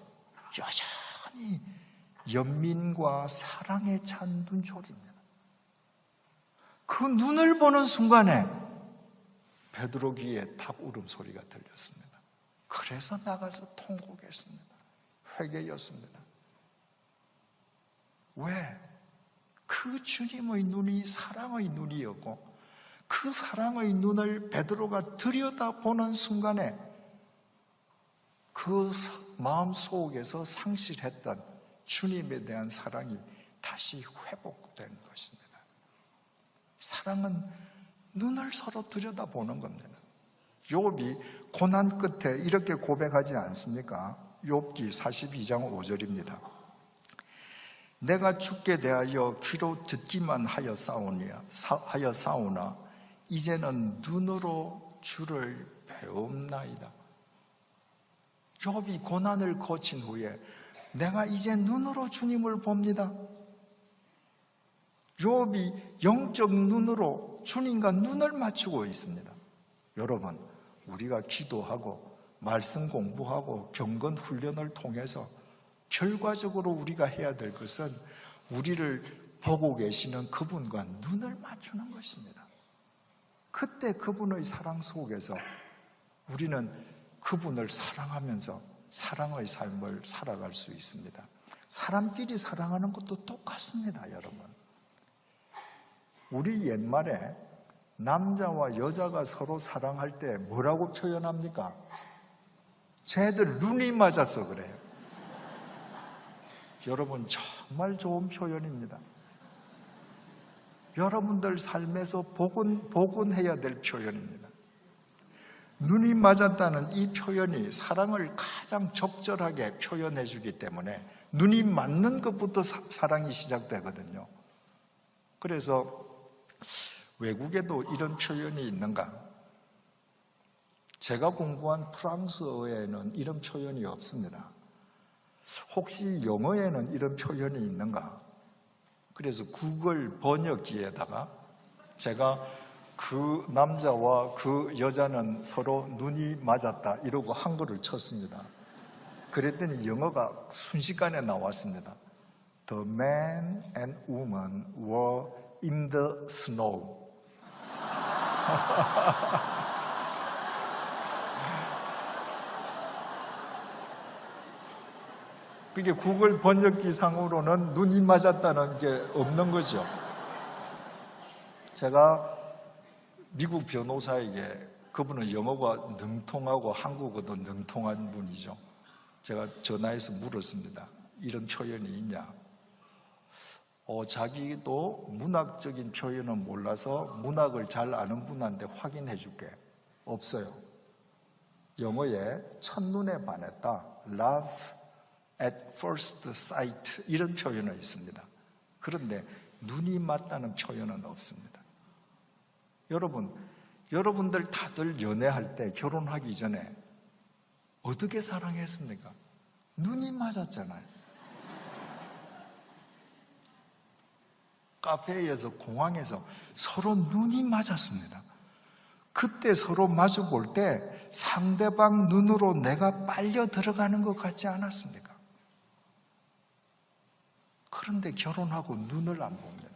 여전히 연민과 사랑에 찬 눈초리입니다. 그 눈을 보는 순간에 베드로 귀에 닭 울음소리가 들렸습니다. 그래서 나가서 통곡했습니다. 회개였습니다. 왜? 그 주님의 눈이 사랑의 눈이었고 그 사랑의 눈을 베드로가 들여다보는 순간에 그 마음속에서 상실했던 주님에 대한 사랑이 다시 회복된 것입니다. 사랑은 눈을 서로 들여다보는 겁니다. 욥이 고난 끝에 이렇게 고백하지 않습니까? 욥기 42장 5절입니다. 내가 주께 대하여 귀로 듣기만 하여 싸우나 이제는 눈으로 주를 배움나이다. 욥이 고난을 거친 후에 내가 이제 눈으로 주님을 봅니다. 욥이 영적 눈으로 주님과 눈을 맞추고 있습니다. 여러분, 우리가 기도하고 말씀 공부하고 경건 훈련을 통해서 결과적으로 우리가 해야 될 것은 우리를 보고 계시는 그분과 눈을 맞추는 것입니다. 그때 그분의 사랑 속에서 우리는 그분을 사랑하면서 사랑의 삶을 살아갈 수 있습니다. 사람끼리 사랑하는 것도 똑같습니다, 여러분. 우리 옛말에 남자와 여자가 서로 사랑할 때 뭐라고 표현합니까? 쟤들 눈이 맞아서 그래요. 여러분, 정말 좋은 표현입니다. 여러분들 삶에서 복원해야 될 표현입니다. 눈이 맞았다는 이 표현이 사랑을 가장 적절하게 표현해 주기 때문에 눈이 맞는 것부터 사랑이 시작되거든요. 그래서 외국에도 이런 표현이 있는가? 제가 공부한 프랑스어에는 이런 표현이 없습니다. 혹시 영어에는 이런 표현이 있는가? 그래서 구글 번역기에다가 제가 그 남자와 그 여자는 서로 눈이 맞았다 이러고 한글을 쳤습니다. 그랬더니 영어가 순식간에 나왔습니다. The man and woman were in the snow. 그게 구글 번역기 상으로는 눈이 맞았다는 게 없는 거죠. 제가 미국 변호사에게 그분은 영어가 능통하고 한국어도 능통한 분이죠. 제가 전화해서 물었습니다. 이런 표현이 있냐? 자기도 문학적인 표현은 몰라서 문학을 잘 아는 분한테 확인해 줄게. 없어요. 영어에 첫눈에 반했다, love at first sight, 이런 표현은 있습니다. 그런데 눈이 맞다는 표현은 없습니다. 여러분들 다들 연애할 때, 결혼하기 전에 어떻게 사랑했습니까? 눈이 맞았잖아요. 카페에서, 공항에서 서로 눈이 맞았습니다. 그때 서로 마주 볼 때 상대방 눈으로 내가 빨려 들어가는 것 같지 않았습니까? 그런데 결혼하고 눈을 안 봅니다.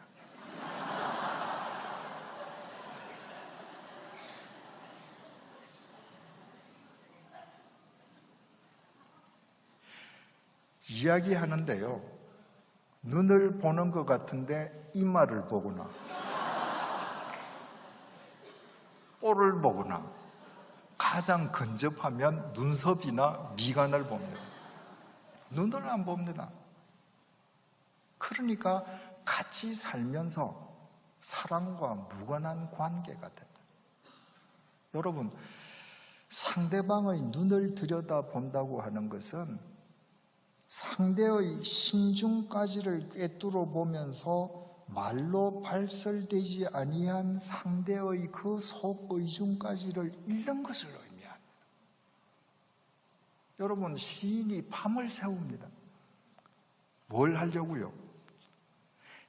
이야기하는데요, 눈을 보는 것 같은데 이마를 보거나 볼을 보거나, 가장 근접하면 눈썹이나 미간을 봅니다. 눈을 안 봅니다. 그러니까 같이 살면서 사랑과 무관한 관계가 된다. 여러분, 상대방의 눈을 들여다본다고 하는 것은 상대의 심중까지를 꿰뚫어 보면서 말로 발설되지 아니한 상대의 그 속의중까지를 읽는 것을 의미합니다. 여러분, 시인이 밤을 새웁니다. 뭘 하려고요?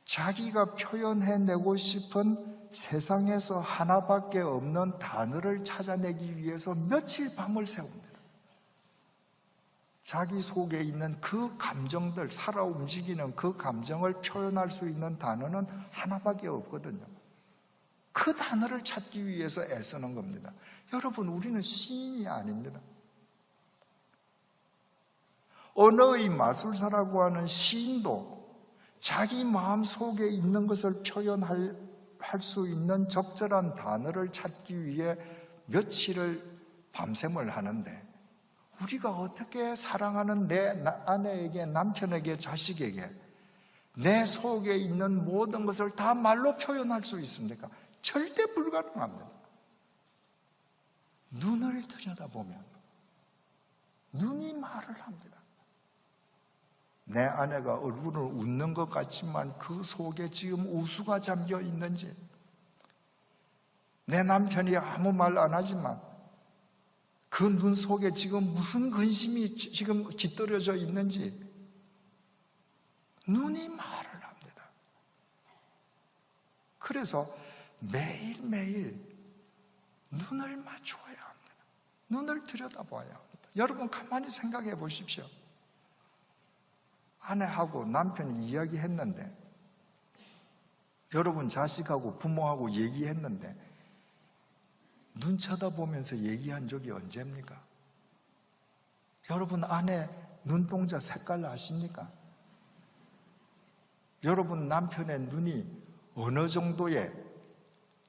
자기가 표현해내고 싶은 세상에서 하나밖에 없는 단어를 찾아내기 위해서 며칠 밤을 새웁니다. 자기 속에 있는 그 감정들, 살아 움직이는 그 감정을 표현할 수 있는 단어는 하나밖에 없거든요. 그 단어를 찾기 위해서 애쓰는 겁니다. 여러분, 우리는 시인이 아닙니다. 언어의 마술사라고 하는 시인도 자기 마음 속에 있는 것을 표현할 수 있는 적절한 단어를 찾기 위해 며칠을 밤샘을 하는데, 우리가 어떻게 사랑하는 내 아내에게, 남편에게, 자식에게 내 속에 있는 모든 것을 다 말로 표현할 수 있습니까? 절대 불가능합니다. 눈을 들여다보면 눈이 말을 합니다. 내 아내가 얼굴을 웃는 것 같지만 그 속에 지금 우수가 잠겨 있는지, 내 남편이 아무 말 안 하지만 그 눈 속에 지금 무슨 근심이 지금 깃들여져 있는지, 눈이 말을 합니다. 그래서 매일매일 눈을 맞춰야 합니다. 눈을 들여다봐야 합니다. 여러분, 가만히 생각해 보십시오. 아내하고 남편이 이야기했는데, 여러분 자식하고 부모하고 얘기했는데 눈 쳐다보면서 얘기한 적이 언제입니까? 여러분, 아내 눈동자 색깔 아십니까? 여러분, 남편의 눈이 어느 정도의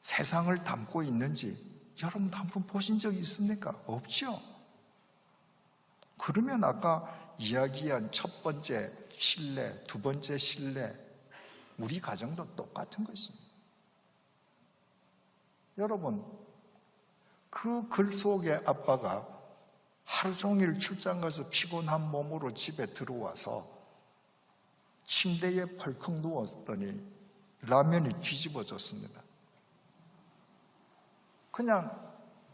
세상을 담고 있는지 여러분 한번 보신 적이 있습니까? 없죠? 그러면 아까 이야기한 첫 번째 신뢰, 두 번째 신뢰, 우리 가정도 똑같은 것입니다. 여러분, 그 글 속에 아빠가 하루 종일 출장 가서 피곤한 몸으로 집에 들어와서 침대에 펄컥 누웠더니 라면이 뒤집어졌습니다. 그냥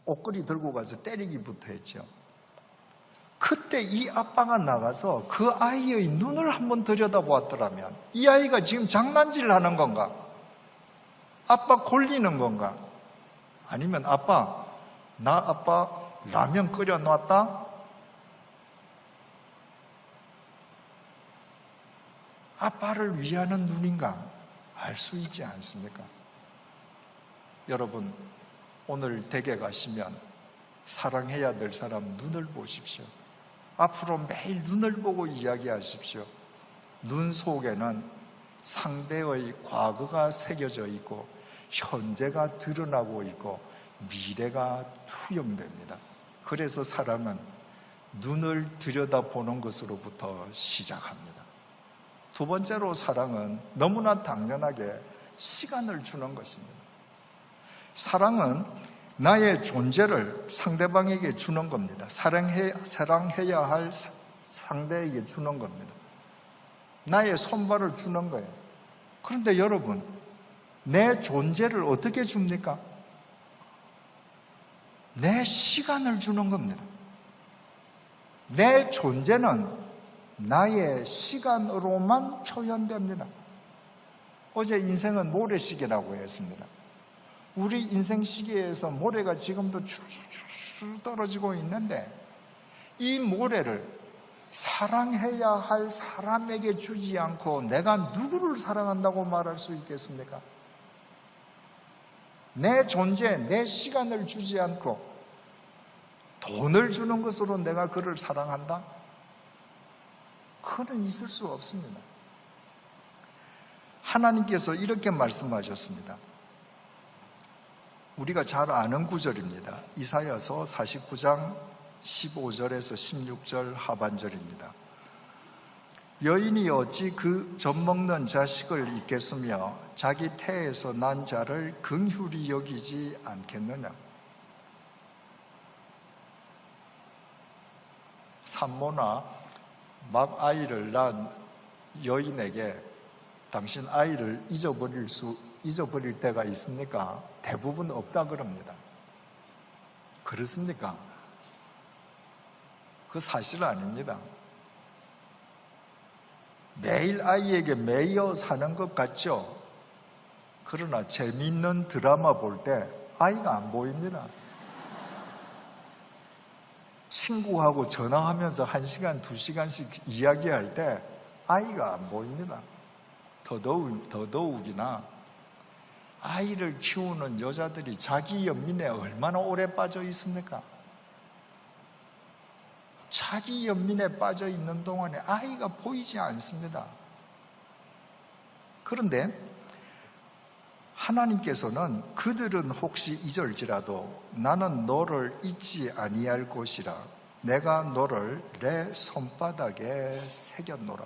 옷걸이 들고 가서 때리기부터 했죠. 그때 이 아빠가 나가서 그 아이의 눈을 한번 들여다보았더라면 이 아이가 지금 장난질 하는 건가? 아빠 골리는 건가? 아니면 아빠 라면 끓여 놨다? 아빠를 위하는 눈인가? 알 수 있지 않습니까? 여러분, 오늘 댁에 가시면 사랑해야 될 사람 눈을 보십시오. 앞으로 매일 눈을 보고 이야기하십시오. 눈 속에는 상대의 과거가 새겨져 있고 현재가 드러나고 있고 미래가 투영됩니다. 그래서 사랑은 눈을 들여다보는 것으로부터 시작합니다. 두 번째로 사랑은 너무나 당연하게 시간을 주는 것입니다. 사랑은 나의 존재를 상대방에게 주는 겁니다. 사랑해야 할 상대에게 주는 겁니다. 나의 손발을 주는 거예요. 그런데 여러분, 내 존재를 어떻게 줍니까? 내 시간을 주는 겁니다. 내 존재는 나의 시간으로만 표현됩니다. 어제 인생은 모래시계라고 했습니다. 우리 인생 시계에서 모래가 지금도 줄줄 떨어지고 있는데 이 모래를 사랑해야 할 사람에게 주지 않고 내가 누구를 사랑한다고 말할 수 있겠습니까? 내 존재, 내 시간을 주지 않고 돈을 주는 것으로 내가 그를 사랑한다? 그는 있을 수 없습니다. 하나님께서 이렇게 말씀하셨습니다. 우리가 잘 아는 구절입니다. 이사야서 49장 15절에서 16절 하반절입니다. 여인이 어찌 그 젖먹는 자식을 잊겠으며 자기 태에서 난 자를 긍휼히 여기지 않겠느냐. 산모나 막 아이를 낳은 여인에게 당신 아이를 잊어버릴 때가 있습니까? 대부분 없다 그럽니다. 그렇습니까? 그 사실 아닙니다. 매일 아이에게 매여 사는 것 같죠? 그러나 재미있는 드라마 볼 때 아이가 안 보입니다. 친구하고 전화하면서 1시간, 2시간씩 이야기할 때 아이가 안 보입니다. 더더욱이나 아이를 키우는 여자들이 자기 연민에 얼마나 오래 빠져 있습니까? 자기 연민에 빠져 있는 동안에 아이가 보이지 않습니다. 그런데 하나님께서는 그들은 혹시 잊을지라도 나는 너를 잊지 아니할 것이라 내가 너를 내 손바닥에 새겼노라.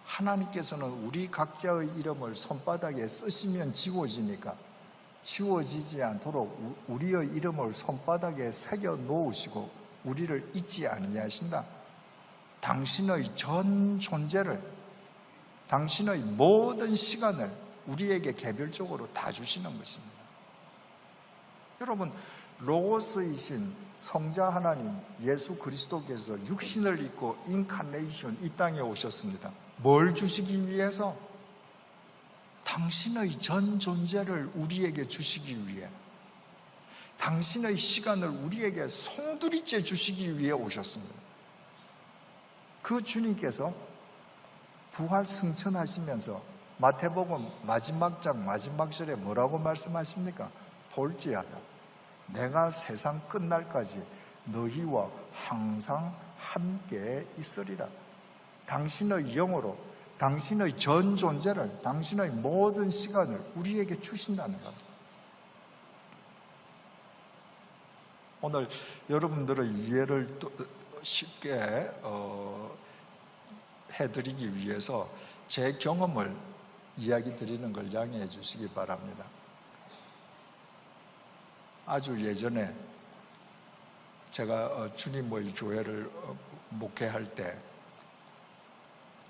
하나님께서는 우리 각자의 이름을 손바닥에 쓰시면 지워지니까 지워지지 않도록 우리의 이름을 손바닥에 새겨 놓으시고 우리를 잊지 아니하신다. 당신의 전 존재를, 당신의 모든 시간을 우리에게 개별적으로 다 주시는 것입니다. 여러분, 로고스이신 성자 하나님 예수 그리스도께서 육신을 입고 인카네이션 이 땅에 오셨습니다. 뭘 주시기 위해서? 당신의 전 존재를 우리에게 주시기 위해, 당신의 시간을 우리에게 송두리째 주시기 위해 오셨습니다. 그 주님께서 부활 승천하시면서 마태복음 마지막 장 마지막 절에 뭐라고 말씀하십니까? 볼지어다 내가 세상 끝날까지 너희와 항상 함께 있으리라. 당신의 영으로 당신의 전 존재를, 당신의 모든 시간을 우리에게 주신다는 겁니다. 오늘 여러분들의 이해를 쉽게 해드리기 위해서 제 경험을 이야기 드리는 걸 양해해 주시기 바랍니다. 아주 예전에 제가 주님의 교회를 목회할 때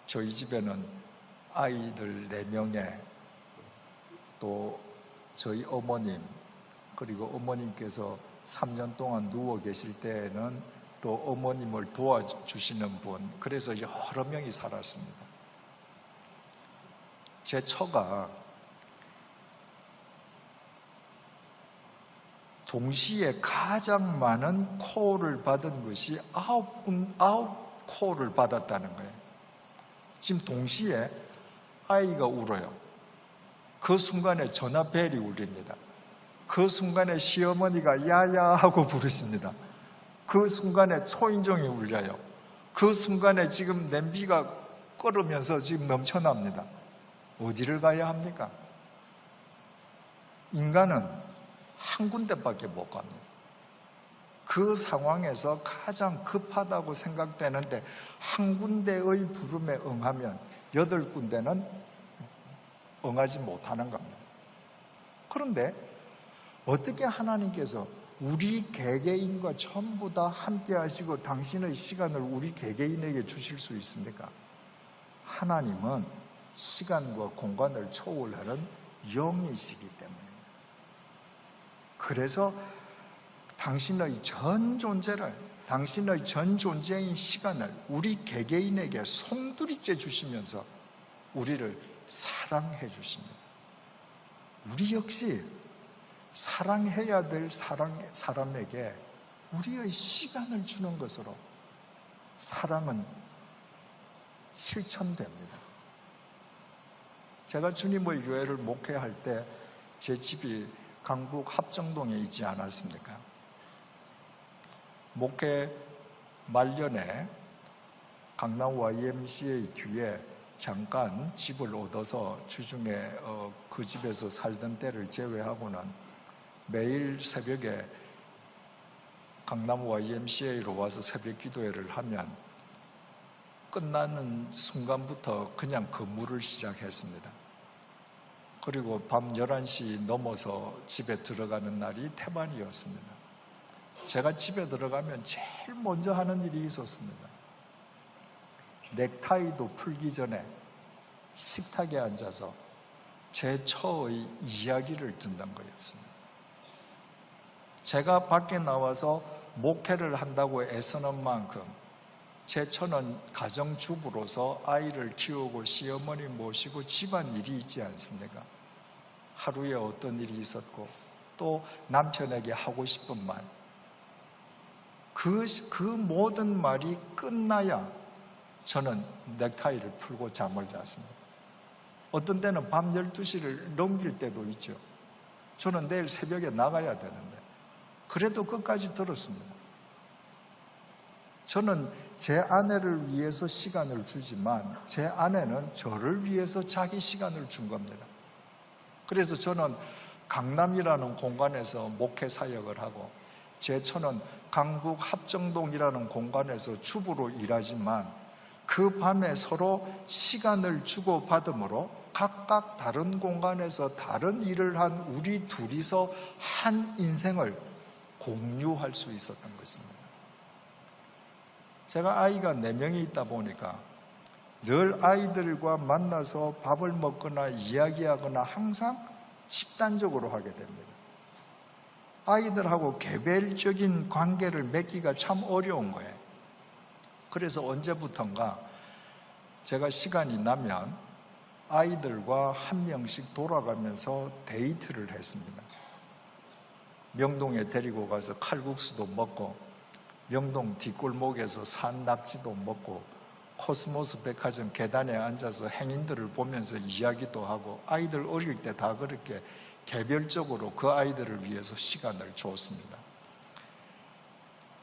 저희 집에는 아이들 4명에 또 저희 어머님 그리고 어머님께서 3년 동안 누워 계실 때에는 또 어머님을 도와주시는 분, 그래서 여러 명이 살았습니다. 제 처가 동시에 가장 많은 콜을 받은 것이 9콜을 받았다는 거예요. 지금 동시에 아이가 울어요. 그 순간에 전화벨이 울립니다. 그 순간에 시어머니가 야야 하고 부르십니다. 그 순간에 초인종이 울려요. 그 순간에 지금 냄비가 끓으면서 지금 넘쳐납니다. 어디를 가야 합니까? 인간은 한 군데밖에 못 갑니다. 그 상황에서 가장 급하다고 생각되는데 한 군데의 부름에 응하면 8군데는 응하지 못하는 겁니다. 그런데 어떻게 하나님께서 우리 개개인과 전부 다 함께 하시고 당신의 시간을 우리 개개인에게 주실 수 있습니까? 하나님은 시간과 공간을 초월하는 영이시기 때문입니다. 그래서 당신의 전 존재를, 당신의 전 존재인 시간을 우리 개개인에게 송두리째 주시면서 우리를 사랑해 주십니다. 우리 역시 사랑해야 될 사람에게 우리의 시간을 주는 것으로 사랑은 실천됩니다. 제가 주님의 교회를 목회할 때 제 집이 강북 합정동에 있지 않았습니까? 목회 말년에 강남 YMCA 뒤에 잠깐 집을 얻어서 주중에 그 집에서 살던 때를 제외하고는 매일 새벽에 강남 YMCA로 와서 새벽 기도회를 하면 끝나는 순간부터 그냥 근무를 시작했습니다. 그리고 밤 11시 넘어서 집에 들어가는 날이 태반이었습니다. 제가 집에 들어가면 제일 먼저 하는 일이 있었습니다. 넥타이도 풀기 전에 식탁에 앉아서 제 처의 이야기를 듣는 거였습니다. 제가 밖에 나와서 목회를 한다고 애쓰는 만큼 제 처는 가정주부로서 아이를 키우고 시어머니 모시고 집안일이 있지 않습니까? 하루에 어떤 일이 있었고 또 남편에게 하고 싶은 말, 그 모든 말이 끝나야 저는 넥타이를 풀고 잠을 잤습니다. 어떤 때는 밤 12시를 넘길 때도 있죠. 저는 내일 새벽에 나가야 되는데 그래도 끝까지 들었습니다. 저는 제 아내를 위해서 시간을 주지만 제 아내는 저를 위해서 자기 시간을 준 겁니다. 그래서 저는 강남이라는 공간에서 목회 사역을 하고 제 처는 강북 합정동이라는 공간에서 주부로 일하지만 그 밤에 서로 시간을 주고받음으로 각각 다른 공간에서 다른 일을 한 우리 둘이서 한 인생을 공유할 수 있었던 것입니다. 제가 아이가 4명이 있다 보니까 늘 아이들과 만나서 밥을 먹거나 이야기하거나 항상 집단적으로 하게 됩니다. 아이들하고 개별적인 관계를 맺기가 참 어려운 거예요. 그래서 언제부턴가 제가 시간이 나면 아이들과 한 명씩 돌아가면서 데이트를 했습니다. 명동에 데리고 가서 칼국수도 먹고 명동 뒷골목에서 산 낙지도 먹고 코스모스 백화점 계단에 앉아서 행인들을 보면서 이야기도 하고 아이들 어릴 때 다 그렇게 개별적으로 그 아이들을 위해서 시간을 줬습니다.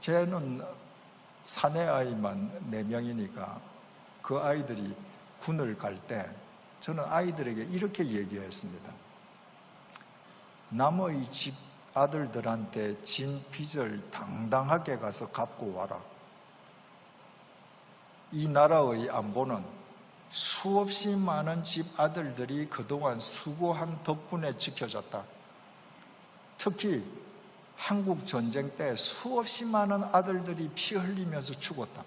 쟤는 사내 아이만 4명이니까 그 아이들이 군을 갈 때 저는 아이들에게 이렇게 얘기했습니다. 남의 집 아들들한테 진 빚을 당당하게 가서 갚고 와라. 이 나라의 안보는 수없이 많은 집 아들들이 그동안 수고한 덕분에 지켜졌다. 특히 한국 전쟁 때 수없이 많은 아들들이 피 흘리면서 죽었다.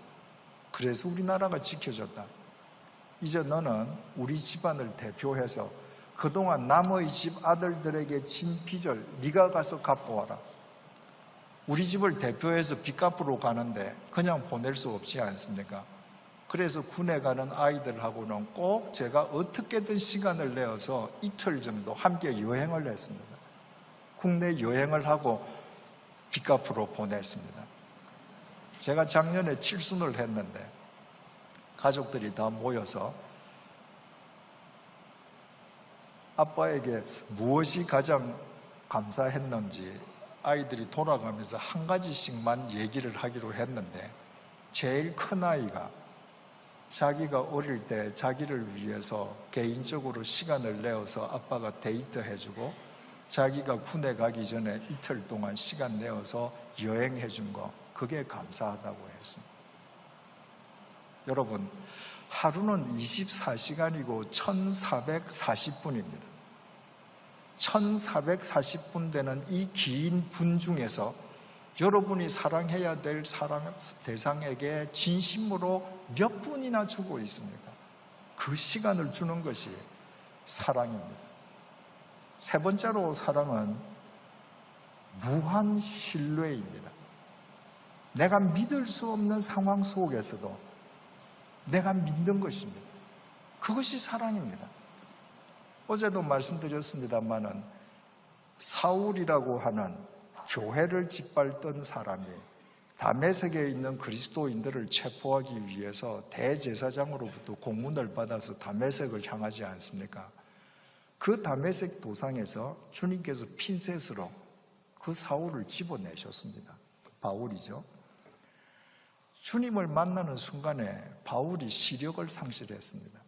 그래서 우리나라가 지켜졌다. 이제 너는 우리 집안을 대표해서 그동안 남의 집 아들들에게 진 빚을 네가 가서 갚고 와라. 우리 집을 대표해서 빚 갚으러 가는데 그냥 보낼 수 없지 않습니까? 그래서 군에 가는 아이들하고는 꼭 제가 어떻게든 시간을 내어서 이틀 정도 함께 여행을 했습니다. 국내 여행을 하고 빚 갚으러 보냈습니다. 제가 작년에 칠순을 했는데 가족들이 다 모여서 아빠에게 무엇이 가장 감사했는지 아이들이 돌아가면서 한 가지씩만 얘기를 하기로 했는데 제일 큰 아이가 자기가 어릴 때 자기를 위해서 개인적으로 시간을 내어서 아빠가 데이트해주고 자기가 군에 가기 전에 이틀 동안 시간 내어서 여행해 준 거, 그게 감사하다고 했습니다. 여러분, 하루는 24시간이고 1440분입니다. 1440분 되는 이 긴 분 중에서 여러분이 사랑해야 될 사랑 대상에게 진심으로 몇 분이나 주고 있습니까? 그 시간을 주는 것이 사랑입니다. 세 번째로 사랑은 무한 신뢰입니다. 내가 믿을 수 없는 상황 속에서도 내가 믿는 것입니다. 그것이 사랑입니다. 어제도 말씀드렸습니다마는 사울이라고 하는 교회를 짓밟던 사람이 다메섹에 있는 그리스도인들을 체포하기 위해서 대제사장으로부터 공문을 받아서 다메섹을 향하지 않습니까? 그 다메섹 도상에서 주님께서 핀셋으로 그 사울을 집어내셨습니다. 바울이죠. 주님을 만나는 순간에 바울이 시력을 상실했습니다.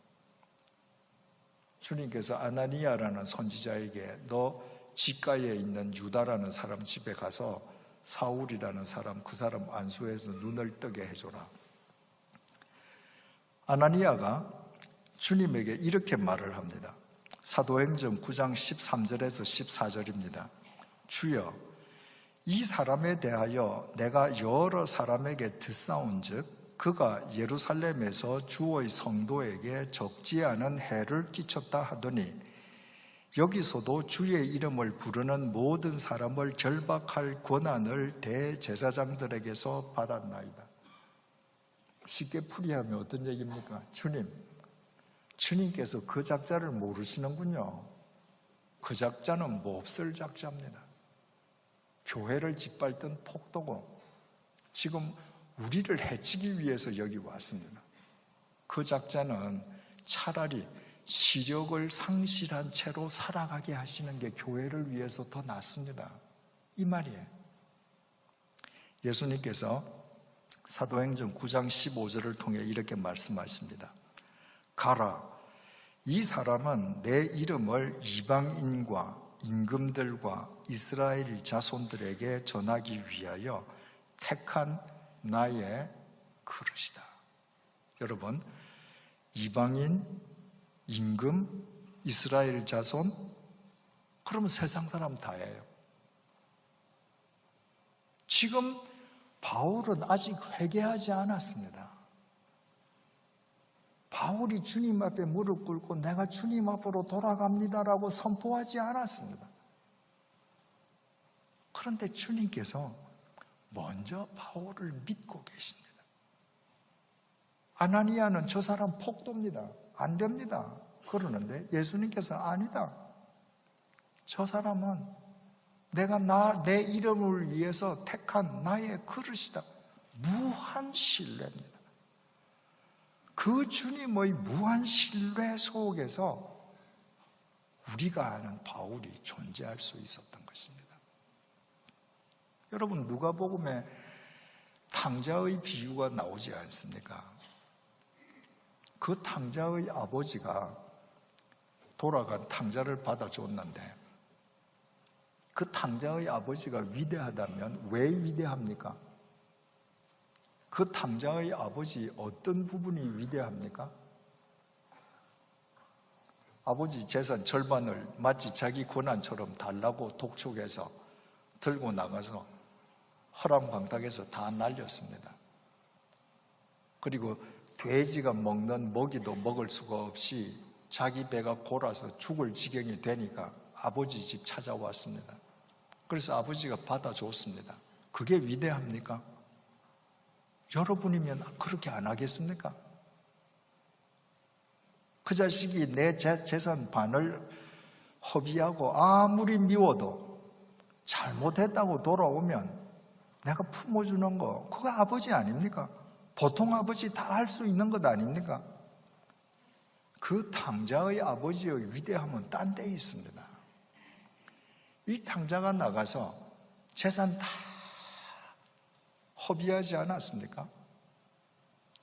주님께서 아나니아라는 선지자에게 너 지가에 있는 유다라는 사람 집에 가서 사울이라는 사람, 그 사람 안수해서 눈을 뜨게 해줘라. 아나니아가 주님에게 이렇게 말을 합니다. 사도행전 9장 13절에서 14절입니다. 주여, 이 사람에 대하여 내가 여러 사람에게 듣사온즉 그가 예루살렘에서 주의 성도에게 적지 않은 해를 끼쳤다 하더니 여기서도 주의 이름을 부르는 모든 사람을 결박할 권한을 대제사장들에게서 받았나이다. 쉽게 풀이하면 어떤 얘기입니까? 주님께서 그 작자를 모르시는군요. 그 작자는 몹쓸 작자입니다. 교회를 짓밟던 폭도고 지금 우리를 해치기 위해서 여기 왔습니다. 그 작자는 차라리 시력을 상실한 채로 살아가게 하시는 게 교회를 위해서 더 낫습니다. 이 말이에요. 예수님께서 사도행전 9장 15절을 통해 이렇게 말씀하십니다. 가라, 이 사람은 내 이름을 이방인과 임금들과 이스라엘 자손들에게 전하기 위하여 택한 나의 그릇이다. 여러분, 이방인, 임금, 이스라엘 자손, 그러면 세상 사람 다예요. 지금 바울은 아직 회개하지 않았습니다. 바울이 주님 앞에 무릎 꿇고 내가 주님 앞으로 돌아갑니다라고 선포하지 않았습니다. 그런데 주님께서 먼저 바울을 믿고 계십니다. 아나니아는 저 사람 폭도입니다. 안 됩니다. 그러는데 예수님께서 아니다. 저 사람은 내가 내 이름을 위해서 택한 나의 그릇이다. 무한 신뢰입니다. 그 주님의 무한 신뢰 속에서 우리가 아는 바울이 존재할 수 있었던 것입니다. 여러분, 누가복음에 탕자의 비유가 나오지 않습니까? 그 탕자의 아버지가 돌아간 탕자를 받아줬는데 그 탕자의 아버지가 위대하다면 왜 위대합니까? 그 탕자의 아버지 어떤 부분이 위대합니까? 아버지 재산 절반을 마치 자기 권한처럼 달라고 독촉해서 들고 나가서 허랑방탕에서 다 날렸습니다. 그리고 돼지가 먹는 먹이도 먹을 수가 없이 자기 배가 골아서 죽을 지경이 되니까 아버지 집 찾아왔습니다. 그래서 아버지가 받아줬습니다. 그게 위대합니까? 여러분이면 그렇게 안 하겠습니까? 그 자식이 내 재산 반을 허비하고 아무리 미워도 잘못했다고 돌아오면 내가 품어주는 거, 그거 아버지 아닙니까? 보통 아버지 다 할 수 있는 것 아닙니까? 그 탕자의 아버지의 위대함은 딴 데 있습니다. 이 탕자가 나가서 재산 다 허비하지 않았습니까?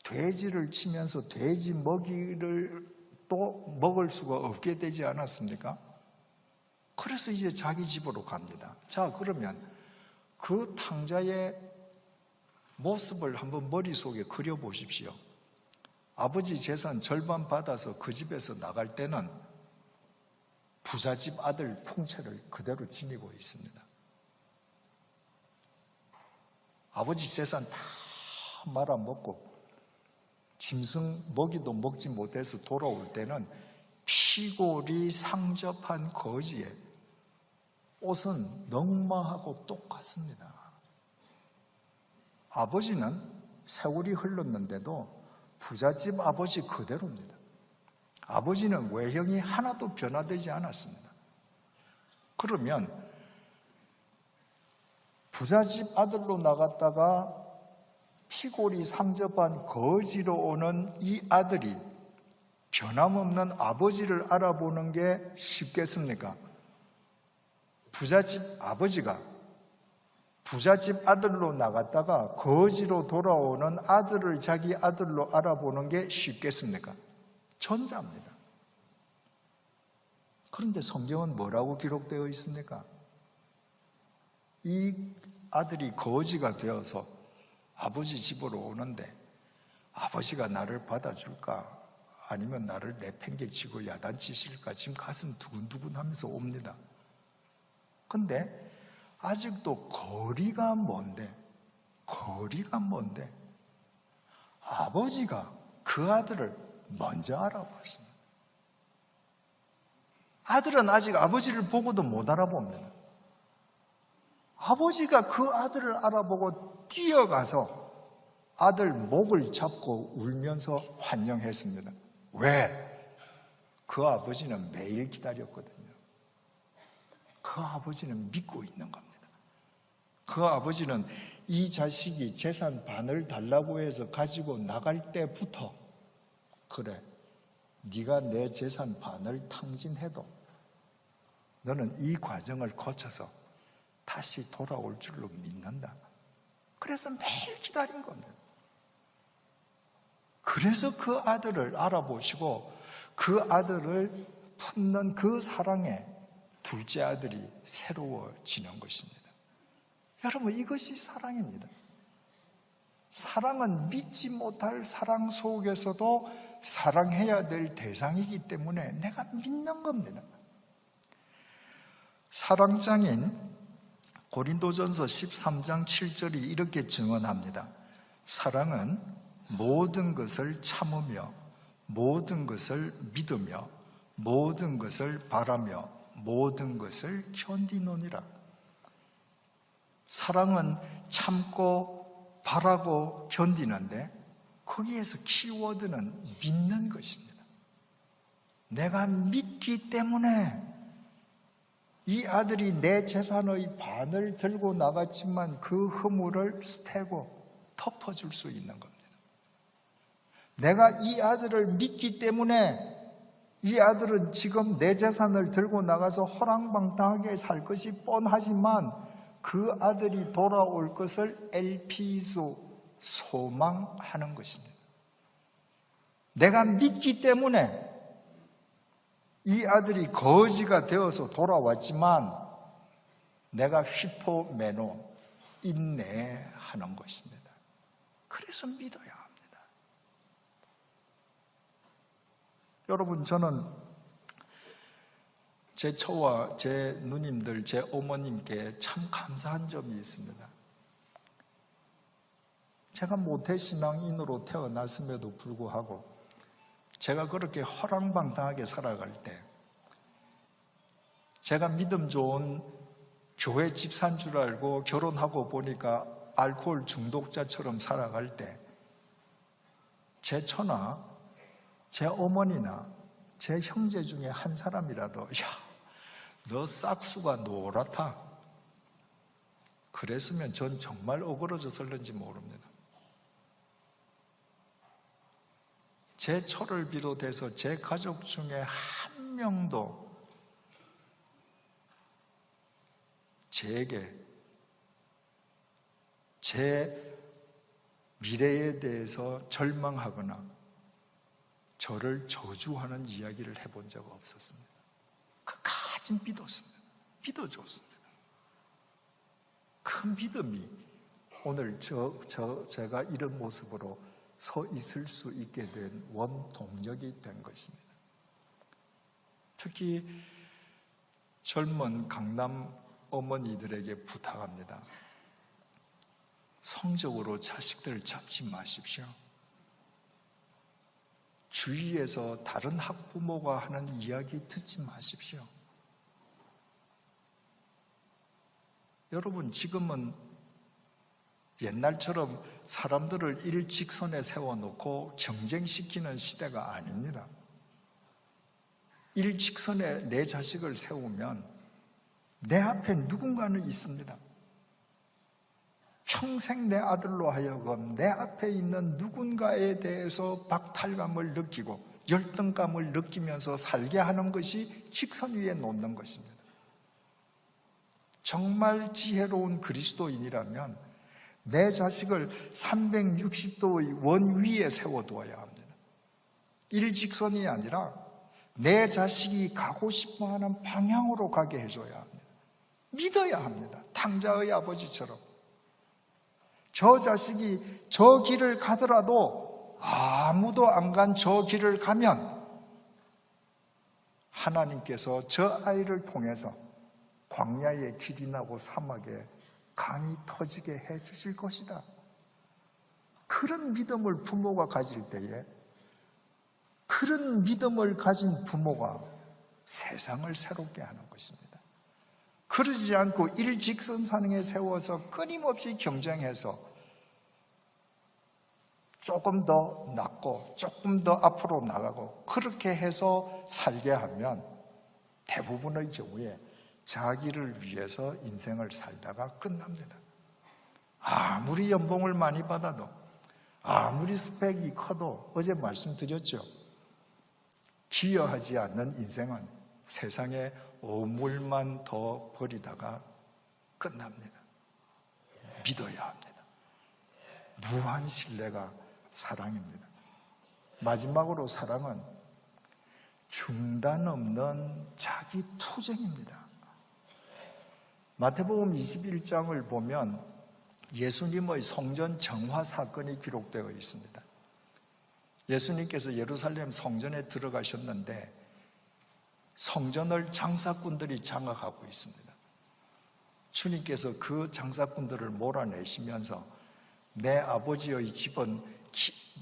돼지를 치면서 돼지 먹이를 또 먹을 수가 없게 되지 않았습니까? 그래서 이제 자기 집으로 갑니다. 자, 그러면 그 탕자의 모습을 한번 머릿속에 그려보십시오. 아버지 재산 절반 받아서 그 집에서 나갈 때는 부잣집 아들 풍채를 그대로 지니고 있습니다. 아버지 재산 다 말아먹고 짐승 먹이도 먹지 못해서 돌아올 때는 피골이 상접한 거지에 옷은 넝마하고 똑같습니다. 아버지는 세월이 흘렀는데도 부잣집 아버지 그대로입니다. 아버지는 외형이 하나도 변화되지 않았습니다. 그러면 부잣집 아들로 나갔다가 피골이 상접한 거지로 오는 이 아들이 변함없는 아버지를 알아보는 게 쉽겠습니까? 부잣집 아버지가 부잣집 아들로 나갔다가 거지로 돌아오는 아들을 자기 아들로 알아보는 게 쉽겠습니까? 전자입니다. 그런데 성경은 뭐라고 기록되어 있습니까? 이 아들이 거지가 되어서 아버지 집으로 오는데 아버지가 나를 받아줄까? 아니면 나를 내팽개치고 야단치실까? 지금 가슴 두근두근 하면서 옵니다. 근데 아직도 거리가 먼데 아버지가 그 아들을 먼저 알아봤습니다. 아들은 아직 아버지를 보고도 못 알아봅니다. 아버지가 그 아들을 알아보고 뛰어가서 아들 목을 잡고 울면서 환영했습니다. 왜? 그 아버지는 매일 기다렸거든요. 그 아버지는 믿고 있는 겁니다. 그 아버지는 이 자식이 재산 반을 달라고 해서 가지고 나갈 때부터 그래, 네가 내 재산 반을 탕진해도 너는 이 과정을 거쳐서 다시 돌아올 줄로 믿는다. 그래서 매일 기다린 겁니다. 그래서 그 아들을 알아보시고 그 아들을 품는 그 사랑에 둘째 아들이 새로워지는 것입니다. 여러분, 이것이 사랑입니다. 사랑은 믿지 못할 사랑 속에서도 사랑해야 될 대상이기 때문에 내가 믿는 겁니다. 사랑장인 고린도전서 13장 7절이 이렇게 증언합니다. 사랑은 모든 것을 참으며 모든 것을 믿으며 모든 것을 바라며 모든 것을 견디노니라. 사랑은 참고 바라고 견디는데 거기에서 키워드는 믿는 것입니다. 내가 믿기 때문에 이 아들이 내 재산의 반을 들고 나갔지만 그 허물을 스테고 덮어줄 수 있는 겁니다. 내가 이 아들을 믿기 때문에 이 아들은 지금 내 재산을 들고 나가서 호랑방탕하게 살 것이 뻔하지만 그 아들이 돌아올 것을 엘피소 소망하는 것입니다. 내가 믿기 때문에 이 아들이 거지가 되어서 돌아왔지만 내가 휘포메노 인내하는 것입니다. 그래서 믿어야 합니다. 여러분, 저는 제 처와 제 누님들, 제 어머님께 참 감사한 점이 있습니다. 제가 모태신앙인으로 태어났음에도 불구하고 제가 그렇게 허랑방탕하게 살아갈 때, 제가 믿음 좋은 교회 집사인 줄 알고 결혼하고 보니까 알코올 중독자처럼 살아갈 때 제 처나 제 어머니나 제 형제 중에 한 사람이라도 야, 너 싹수가 노랗다, 그랬으면 전 정말 어그러졌을는지 모릅니다. 제 처를 비롯해서 제 가족 중에 한 명도 제게 제 미래에 대해서 절망하거나 저를 저주하는 이야기를 해본 적 없었습니다. 끝까지 믿었습니다. 믿어줬습니다. 그 믿음이 오늘 제가 이런 모습으로 서 있을 수 있게 된 원동력이 된 것입니다. 특히 젊은 강남 어머니들에게 부탁합니다. 성적으로 자식들 잡지 마십시오. 주위에서 다른 학부모가 하는 이야기 듣지 마십시오. 여러분, 지금은 옛날처럼 사람들을 일직선에 세워놓고 경쟁시키는 시대가 아닙니다. 일직선에 내 자식을 세우면 내 앞에 누군가는 있습니다. 평생 내 아들로 하여금 내 앞에 있는 누군가에 대해서 박탈감을 느끼고 열등감을 느끼면서 살게 하는 것이 직선 위에 놓는 것입니다. 정말 지혜로운 그리스도인이라면 내 자식을 360도의 원 위에 세워두어야 합니다. 일직선이 아니라 내 자식이 가고 싶어하는 방향으로 가게 해줘야 합니다. 믿어야 합니다. 탕자의 아버지처럼. 저 자식이 저 길을 가더라도 아무도 안 간 저 길을 가면 하나님께서 저 아이를 통해서 광야에 길이 나고 사막에 강이 터지게 해 주실 것이다. 그런 믿음을 부모가 가질 때에, 그런 믿음을 가진 부모가 세상을 새롭게 하는 것입니다. 그러지 않고 일직선상에 세워서 끊임없이 경쟁해서 조금 더 낫고 조금 더 앞으로 나가고 그렇게 해서 살게 하면 대부분의 경우에 자기를 위해서 인생을 살다가 끝납니다. 아무리 연봉을 많이 받아도, 아무리 스펙이 커도, 어제 말씀드렸죠. 기여하지 않는 인생은 세상에 오물만 더 버리다가 끝납니다. 믿어야 합니다. 무한 신뢰가 사랑입니다. 마지막으로 사랑은 중단 없는 자기 투쟁입니다. 마태복음 21장을 보면 예수님의 성전 정화 사건이 기록되어 있습니다. 예수님께서 예루살렘 성전에 들어가셨는데 성전을 장사꾼들이 장악하고 있습니다. 주님께서 그 장사꾼들을 몰아내시면서 내 아버지의 집은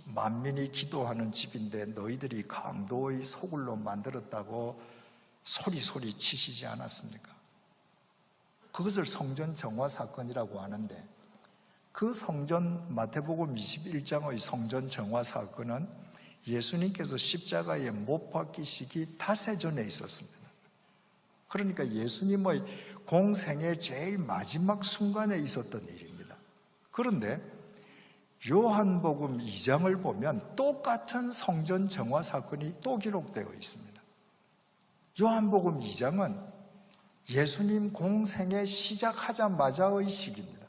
만민이 기도하는 집인데 너희들이 강도의 소굴로 만들었다고 소리 치시지 않았습니까? 그것을 성전 정화 사건이라고 하는데, 그 성전, 마태복음 21장의 성전 정화 사건은 예수님께서 십자가에 못 박히시기 닷새 전에 있었습니다. 그러니까 예수님의 공생의 제일 마지막 순간에 있었던 일입니다. 그런데 요한복음 2장을 보면 똑같은 성전 정화 사건이 또 기록되어 있습니다. 요한복음 2장은 예수님 공생에 시작하자마자의 시기입니다.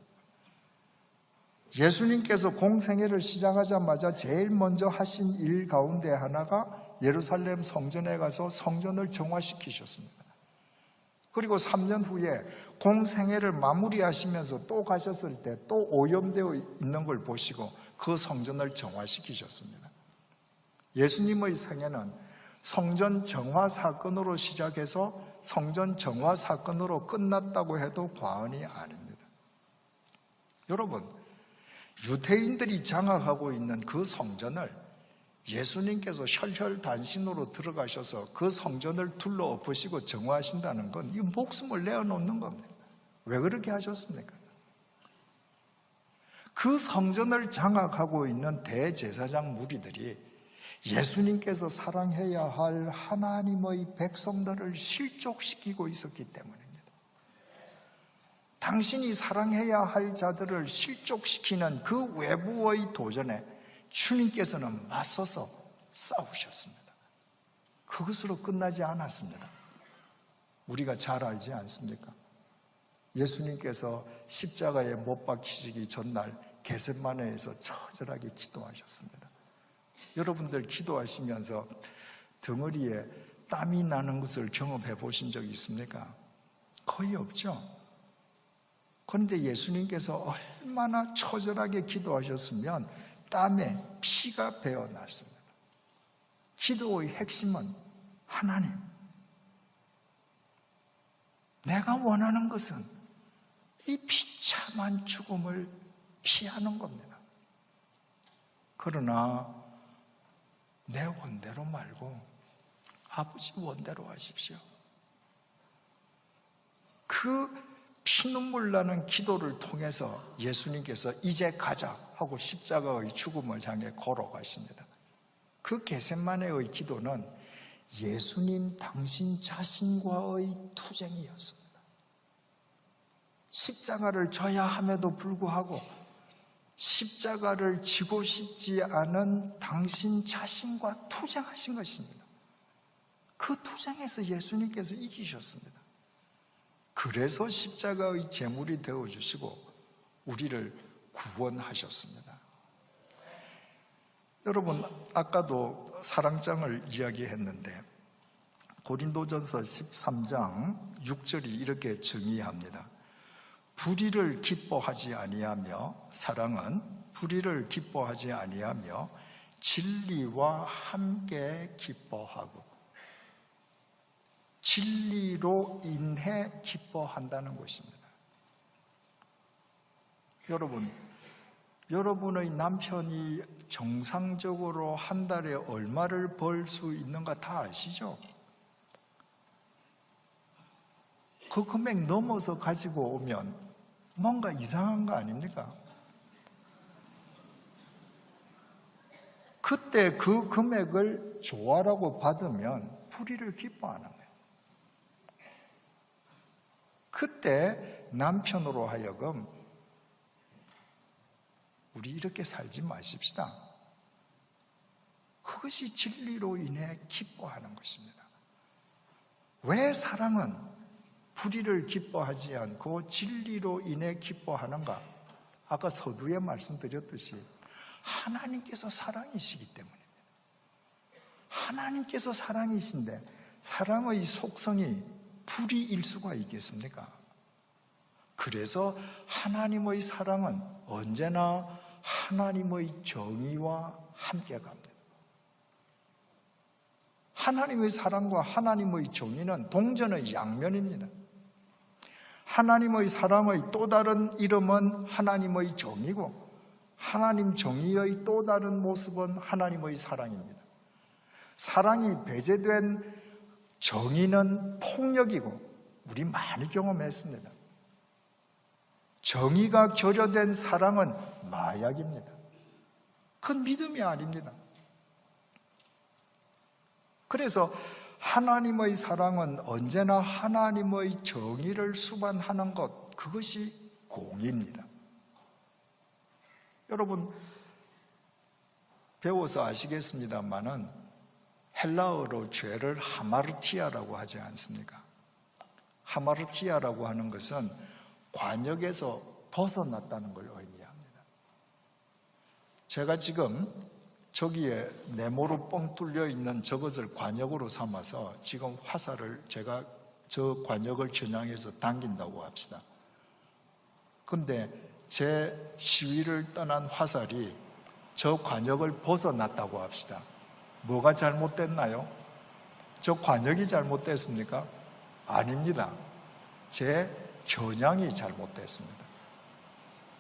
예수님께서 공생애를 시작하자마자 제일 먼저 하신 일 가운데 하나가 예루살렘 성전에 가서 성전을 정화시키셨습니다. 그리고 3년 후에 공생애를 마무리하시면서 또 가셨을 때 또 오염되어 있는 걸 보시고 그 성전을 정화시키셨습니다. 예수님의 생애는 성전 정화 사건으로 시작해서 성전 정화 사건으로 끝났다고 해도 과언이 아닙니다. 여러분, 유대인들이 장악하고 있는 그 성전을 예수님께서 혈혈단신으로 들어가셔서 그 성전을 둘러엎으시고 정화하신다는 건 이 목숨을 내어놓는 겁니다. 왜 그렇게 하셨습니까? 그 성전을 장악하고 있는 대제사장 무리들이 예수님께서 사랑해야 할 하나님의 백성들을 실족시키고 있었기 때문입니다. 당신이 사랑해야 할 자들을 실족시키는 그 외부의 도전에 주님께서는 맞서서 싸우셨습니다. 그것으로 끝나지 않았습니다. 우리가 잘 알지 않습니까? 예수님께서 십자가에 못 박히시기 전날 겟세마네에서 처절하게 기도하셨습니다. 여러분들 기도하시면서 덩어리에 땀이 나는 것을 경험해 보신 적 있습니까? 거의 없죠. 그런데 예수님께서 얼마나 처절하게 기도하셨으면 땀에 피가 배어났습니다. 기도의 핵심은 하나님, 내가 원하는 것은 이 비참한 죽음을 피하는 겁니다. 그러나 내 원대로 말고 아버지 원대로 하십시오. 그 피눈물 나는 기도를 통해서 예수님께서 이제 가자 하고 십자가의 죽음을 향해 걸어가십니다. 그 겟세마네의 기도는 예수님 당신 자신과의 투쟁이었습니다. 십자가를 져야 함에도 불구하고 십자가를 지고 싶지 않은 당신 자신과 투쟁하신 것입니다. 그 투쟁에서 예수님께서 이기셨습니다. 그래서 십자가의 제물이 되어주시고 우리를 구원하셨습니다. 여러분, 아까도 사랑장을 이야기했는데 고린도전서 13장 6절이 이렇게 정의합니다. 불의를 기뻐하지 아니하며 사랑은 불의를 기뻐하지 아니하며 진리와 함께 기뻐하고 진리로 인해 기뻐한다는 것입니다. 여러분, 여러분의 남편이 정상적으로 한 달에 얼마를 벌 수 있는가 다 아시죠? 그 금액 넘어서 가지고 오면 뭔가 이상한 거 아닙니까? 그때 그 금액을 좋아라고 받으면 불의를 기뻐하는 거예요. 그때 남편으로 하여금 우리 이렇게 살지 마십시다. 그것이 진리로 인해 기뻐하는 것입니다. 왜 사랑은 불의를 기뻐하지 않고 진리로 인해 기뻐하는가? 아까 서두에 말씀드렸듯이 하나님께서 사랑이시기 때문입니다. 하나님께서 사랑이신데 사랑의 속성이 불의일 수가 있겠습니까? 그래서 하나님의 사랑은 언제나 하나님의 정의와 함께 갑니다. 하나님의 사랑과 하나님의 정의는 동전의 양면입니다. 하나님의 사랑의 또 다른 이름은 하나님의 정의고 하나님 정의의 또 다른 모습은 하나님의 사랑입니다. 사랑이 배제된 정의는 폭력이고 우리 많이 경험했습니다. 정의가 결여된 사랑은 마약입니다. 그건 믿음이 아닙니다. 그래서 하나님의 사랑은 언제나 하나님의 정의를 수반하는 것, 그것이 공의입니다. 여러분, 배워서 아시겠습니다만은 헬라어로 죄를 하마르티아라고 하지 않습니까? 하마르티아라고 하는 것은 관역에서 벗어났다는 걸 의미합니다. 제가 지금 저기에 네모로 뻥 뚫려 있는 저것을 관역으로 삼아서 지금 화살을 제가 저 관역을 겨냥해서 당긴다고 합시다. 근데 제 시위를 떠난 화살이 저 관역을 벗어났다고 합시다. 뭐가 잘못됐나요? 저 관역이 잘못됐습니까? 아닙니다. 제 겨냥이 잘못됐습니다.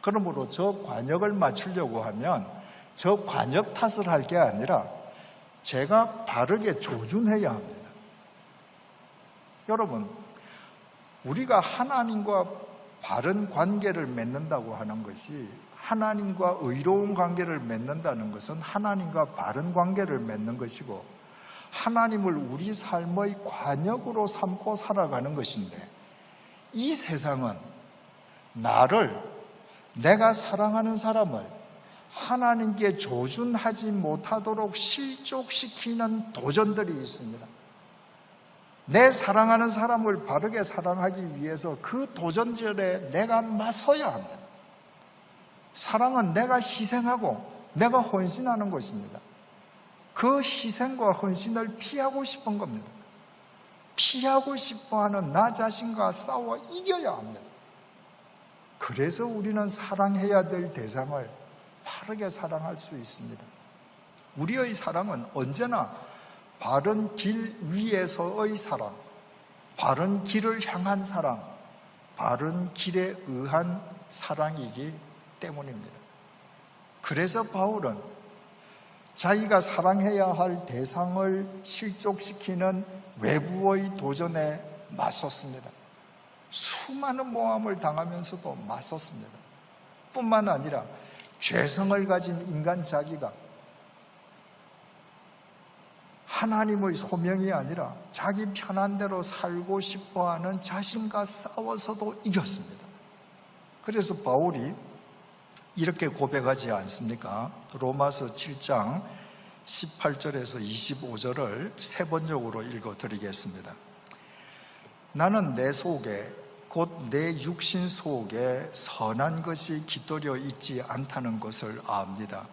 그러므로 저 관역을 맞추려고 하면 저 관역 탓을 할 게 아니라 제가 바르게 조준해야 합니다. 여러분, 우리가 하나님과 바른 관계를 맺는다고 하는 것이 하나님과 의로운 관계를 맺는다는 것은 하나님과 바른 관계를 맺는 것이고 하나님을 우리 삶의 관역으로 삼고 살아가는 것인데 이 세상은 나를 내가 사랑하는 사람을 하나님께 조준하지 못하도록 실족시키는 도전들이 있습니다. 내 사랑하는 사람을 바르게 사랑하기 위해서 그 도전절에 내가 맞서야 합니다. 사랑은 내가 희생하고 내가 헌신하는 것입니다. 그 희생과 헌신을 피하고 싶은 겁니다. 피하고 싶어하는 나 자신과 싸워 이겨야 합니다. 그래서 우리는 사랑해야 될 대상을 바르게 사랑할 수 있습니다. 우리의 사랑은 언제나 바른 길 위에서의 사랑, 바른 길을 향한 사랑, 바른 길에 의한 사랑이기 때문입니다. 그래서 바울은 자기가 사랑해야 할 대상을 실족시키는 외부의 도전에 맞섰습니다. 수많은 모함을 당하면서도 맞섰습니다. 뿐만 아니라 죄성을 가진 인간 자기가 하나님의 소명이 아니라 자기 편한 대로 살고 싶어하는 자신과 싸워서도 이겼습니다. 그래서 바울이 이렇게 고백하지 않습니까? 로마서 7장 18절에서 25절을 세 번역으로 읽어드리겠습니다. 나는 내 속에 곧 내 육신 속에 선한 것이 깃들여 있지 않다는 것을 압니다.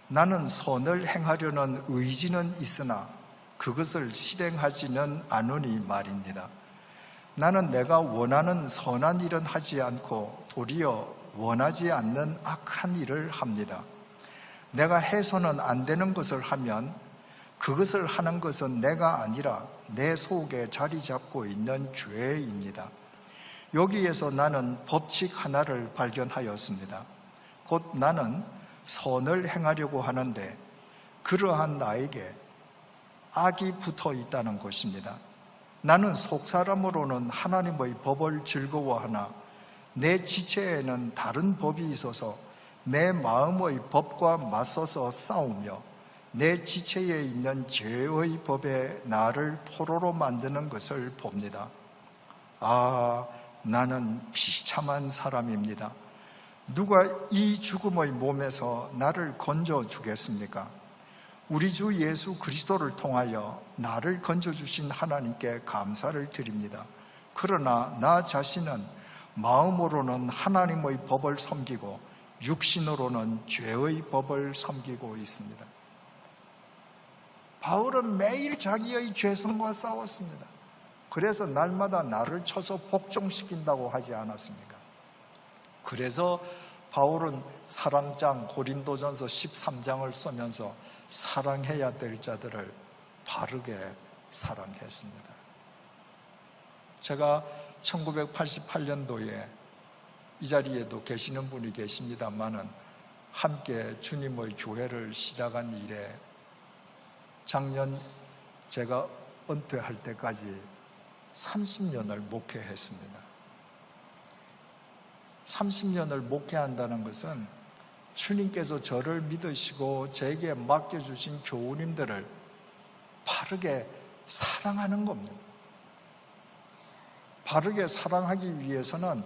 나는 선을 행하려는 의지는 있으나 그것을 실행하지는 않으니 말입니다. 나는 내가 원하는 선한 일은 하지 않고 도리어 원하지 않는 악한 일을 합니다. 내가 해서는 안 되는 것을 하면 그것을 하는 것은 내가 아니라 내 속에 자리 잡고 있는 죄입니다. 여기에서 나는 법칙 하나를 발견하였습니다. 곧 나는 선을 행하려고 하는데 그러한 나에게 악이 붙어 있다는 것입니다. 나는 속사람으로는 하나님의 법을 즐거워하나 내 지체에는 다른 법이 있어서 내 마음의 법과 맞서서 싸우며 내 지체에 있는 죄의 법에 나를 포로로 만드는 것을 봅니다. 나는 비참한 사람입니다. 누가 이 죽음의 몸에서 나를 건져주겠습니까? 우리 주 예수 그리스도를 통하여 나를 건져주신 하나님께 감사를 드립니다. 그러나 나 자신은 마음으로는 하나님의 법을 섬기고 육신으로는 죄의 법을 섬기고 있습니다. 바울은 매일 자기의 죄성과 싸웠습니다. 그래서 날마다 나를 쳐서 복종시킨다고 하지 않았습니까? 그래서 바울은 사랑장 고린도전서 13장을 쓰면서 사랑해야 될 자들을 바르게 사랑했습니다. 제가 1988년도에 이 자리에도 계시는 분이 계십니다만은 함께 주님의 교회를 시작한 이래 작년 제가 은퇴할 때까지 30년을 목회했습니다. 30년을 목회한다는 것은 주님께서 저를 믿으시고 제게 맡겨주신 교우님들을 바르게 사랑하는 겁니다. 바르게 사랑하기 위해서는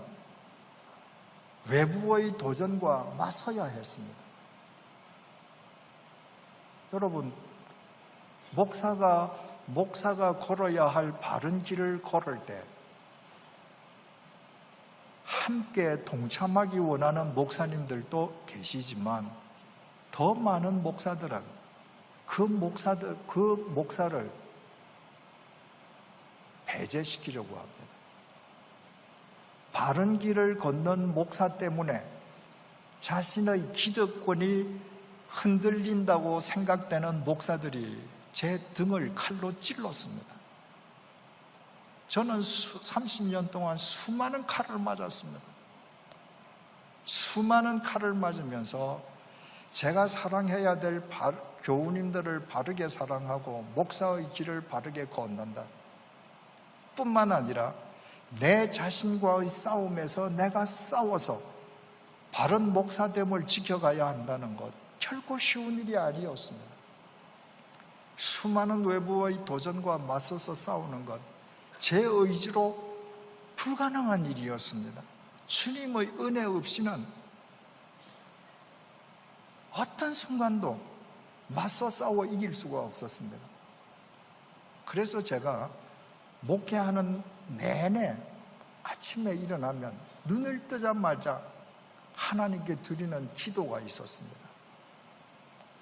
외부의 도전과 맞서야 했습니다. 여러분, 목사가 걸어야 할 바른 길을 걸을 때 함께 동참하기 원하는 목사님들도 계시지만 더 많은 목사들은 그 목사를 배제시키려고 합니다. 바른 길을 걷는 목사 때문에 자신의 기득권이 흔들린다고 생각되는 목사들이 제 등을 칼로 찔렀습니다. 저는 30년 동안 수많은 칼을 맞았습니다. 수많은 칼을 맞으면서 제가 사랑해야 될 교우님들을 바르게 사랑하고 목사의 길을 바르게 걷는다 뿐만 아니라 내 자신과의 싸움에서 내가 싸워서 바른 목사됨을 지켜가야 한다는 것, 결코 쉬운 일이 아니었습니다. 수많은 외부의 도전과 맞서서 싸우는 것, 제 의지로 불가능한 일이었습니다. 주님의 은혜 없이는 어떤 순간도 맞서 싸워 이길 수가 없었습니다. 그래서 제가 목회하는 내내 아침에 일어나면 눈을 뜨자마자 하나님께 드리는 기도가 있었습니다.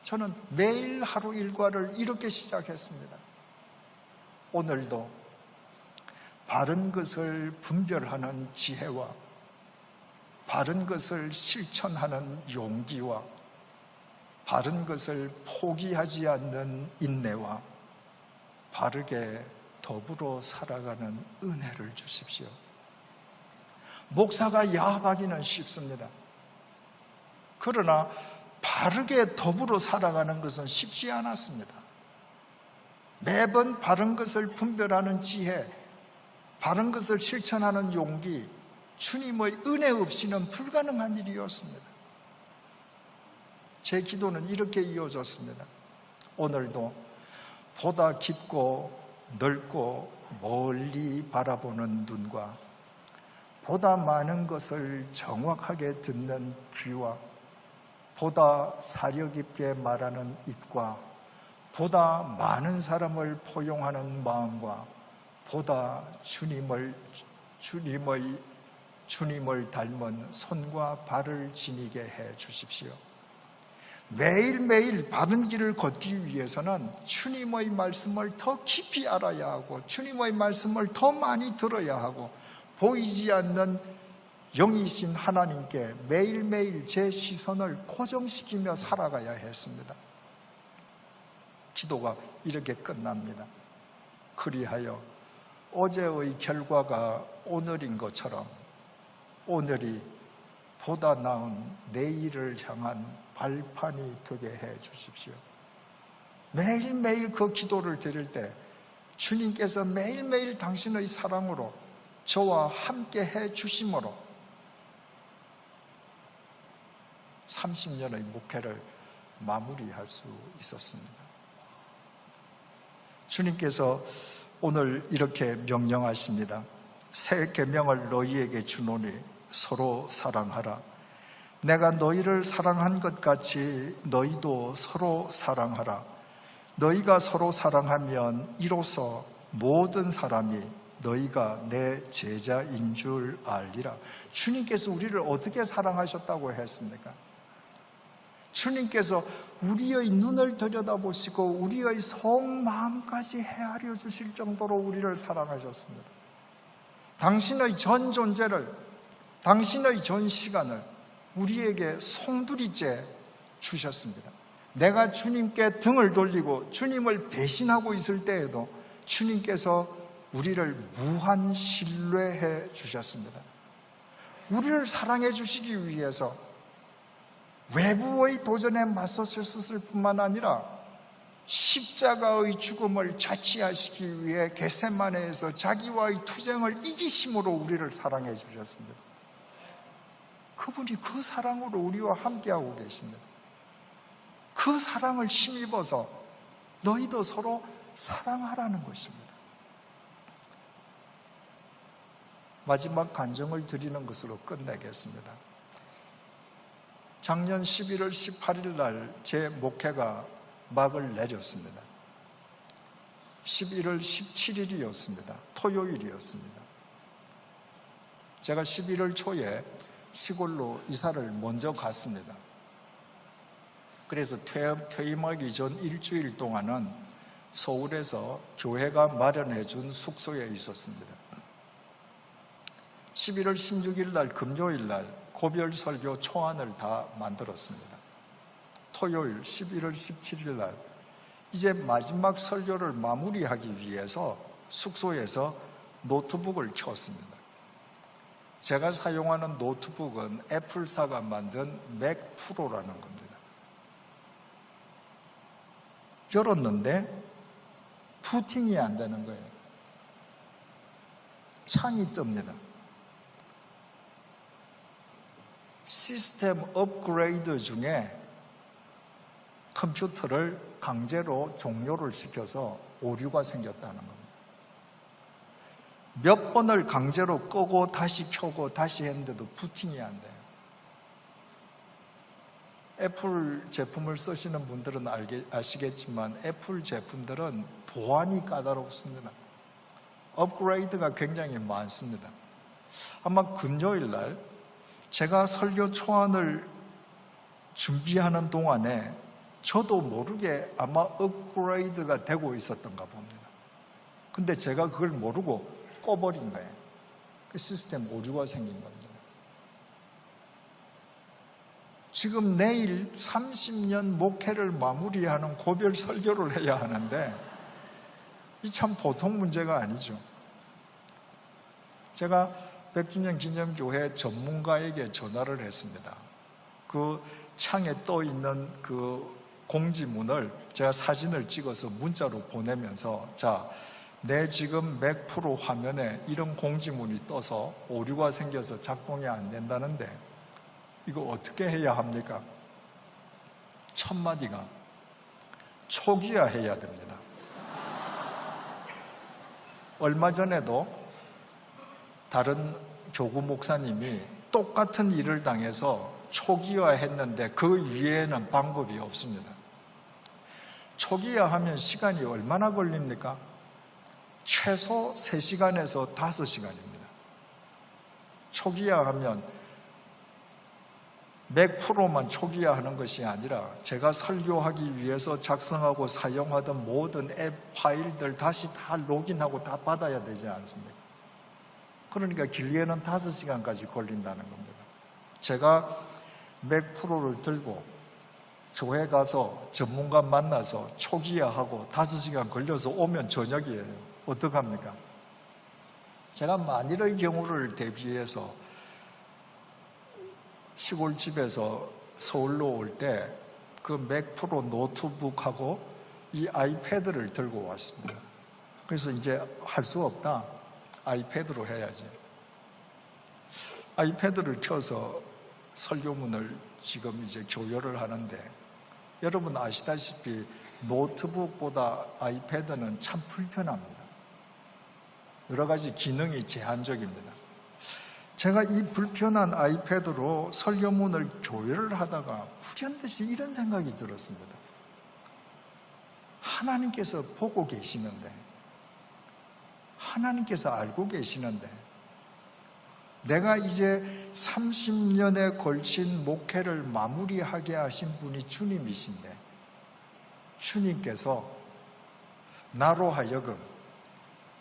저는 매일 하루 일과를 이렇게 시작했습니다. 오늘도 바른 것을 분별하는 지혜와 바른 것을 실천하는 용기와 바른 것을 포기하지 않는 인내와 바르게 더불어 살아가는 은혜를 주십시오. 목사가 야합하기는 쉽습니다. 그러나 바르게 더불어 살아가는 것은 쉽지 않았습니다. 매번 바른 것을 분별하는 지혜, 바른 것을 실천하는 용기, 주님의 은혜 없이는 불가능한 일이었습니다. 제 기도는 이렇게 이어졌습니다. 오늘도 보다 깊고 넓고 멀리 바라보는 눈과 보다 많은 것을 정확하게 듣는 귀와 보다 사려 깊게 말하는 입과 보다 많은 사람을 포용하는 마음과 보다 주님을 닮은 손과 발을 지니게 해 주십시오. 매일매일 바른 길을 걷기 위해서는 주님의 말씀을 더 깊이 알아야 하고 주님의 말씀을 더 많이 들어야 하고 보이지 않는 영이신 하나님께 매일매일 제 시선을 고정시키며 살아가야 했습니다. 기도가 이렇게 끝납니다. 그리하여 어제의 결과가 오늘인 것처럼 오늘이 보다 나은 내일을 향한 발판이 되게 해 주십시오. 매일매일 그 기도를 드릴 때 주님께서 매일매일 당신의 사랑으로 저와 함께 해 주심으로 30년의 목회를 마무리할 수 있었습니다. 주님께서 오늘 이렇게 명령하십니다. 새 계명을 너희에게 주노니 서로 사랑하라. 내가 너희를 사랑한 것 같이 너희도 서로 사랑하라. 너희가 서로 사랑하면 이로써 모든 사람이 너희가 내 제자인 줄 알리라. 주님께서 우리를 어떻게 사랑하셨다고 했습니까? 주님께서 우리의 눈을 들여다보시고 우리의 속마음까지 헤아려 주실 정도로 우리를 사랑하셨습니다. 당신의 전 존재를, 당신의 전 시간을 우리에게 송두리째 주셨습니다. 내가 주님께 등을 돌리고 주님을 배신하고 있을 때에도 주님께서 우리를 무한 신뢰해 주셨습니다. 우리를 사랑해 주시기 위해서 외부의 도전에 맞섰을 뿐만 아니라 십자가의 죽음을 자치하시기 위해 겟세마네에서 자기와의 투쟁을 이기심으로 우리를 사랑해 주셨습니다. 그분이 그 사랑으로 우리와 함께하고 계십니다. 그 사랑을 힘입어서 너희도 서로 사랑하라는 것입니다. 마지막 간증을 드리는 것으로 끝내겠습니다. 작년 11월 18일 날 제 목회가 막을 내렸습니다. 11월 17일이었습니다. 토요일이었습니다. 제가 11월 초에 시골로 이사를 먼저 갔습니다. 그래서 퇴임하기 전 일주일 동안은 서울에서 교회가 마련해 준 숙소에 있었습니다. 11월 16일 날 금요일 날 고별 설교 초안을 다 만들었습니다. 토요일 11월 17일 날 이제 마지막 설교를 마무리하기 위해서 숙소에서 노트북을 켰습니다. 제가 사용하는 노트북은 애플사가 만든 맥 프로라는 겁니다. 열었는데 부팅이 안 되는 거예요. 창이 뜹니다. 시스템 업그레이드 중에 컴퓨터를 강제로 종료를 시켜서 오류가 생겼다는 겁니다. 몇 번을 강제로 끄고 다시 켜고 다시 했는데도 부팅이 안 돼요. 애플 제품을 쓰시는 분들은 아시겠지만 애플 제품들은 보안이 까다롭습니다. 업그레이드가 굉장히 많습니다. 아마 금요일 날 제가 설교 초안을 준비하는 동안에 저도 모르게 아마 업그레이드가 되고 있었던가 봅니다. 근데 제가 그걸 모르고 꺼버린 거예요. 그 시스템 오류가 생긴 겁니다. 지금 내일 30년 목회를 마무리하는 고별 설교를 해야 하는데 이 참 보통 문제가 아니죠. 제가 100주년 기념교회 전문가에게 전화를 했습니다. 그 창에 떠 있는 그 공지문을 제가 사진을 찍어서 문자로 보내면서, 자, 내 지금 맥 프로 화면에 이런 공지문이 떠서 오류가 생겨서 작동이 안 된다는데 이거 어떻게 해야 합니까? 첫 마디가 초기화 해야 됩니다. 얼마 전에도 다른 교구 목사님이 똑같은 일을 당해서 초기화했는데 그 이외에는 방법이 없습니다. 초기화하면 시간이 얼마나 걸립니까? 최소 3시간에서 5시간입니다. 초기화하면 맥 프로만 초기화하는 것이 아니라 제가 설교하기 위해서 작성하고 사용하던 모든 앱 파일들 다시 다 로그인하고 다 받아야 되지 않습니까? 그러니까 길게는 5시간까지 걸린다는 겁니다. 제가 맥 프로를 들고 교회 가서 전문가 만나서 초기화하고 5시간 걸려서 오면 저녁이에요. 어떡합니까? 제가 만일의 경우를 대비해서 시골집에서 서울로 올 때 그 맥 프로 노트북하고 이 아이패드를 들고 왔습니다. 그래서 이제 할 수 없다. 아이패드로 해야지. 아이패드를 켜서 설교문을 지금 이제 조율을 하는데, 여러분 아시다시피 노트북보다 아이패드는 참 불편합니다. 여러 가지 기능이 제한적입니다. 제가 이 불편한 아이패드로 설교문을 조율을 하다가 불현듯이 이런 생각이 들었습니다. 하나님께서 보고 계시는데, 하나님께서 알고 계시는데, 내가 이제 30년에 걸친 목회를 마무리하게 하신 분이 주님이신데, 주님께서 나로 하여금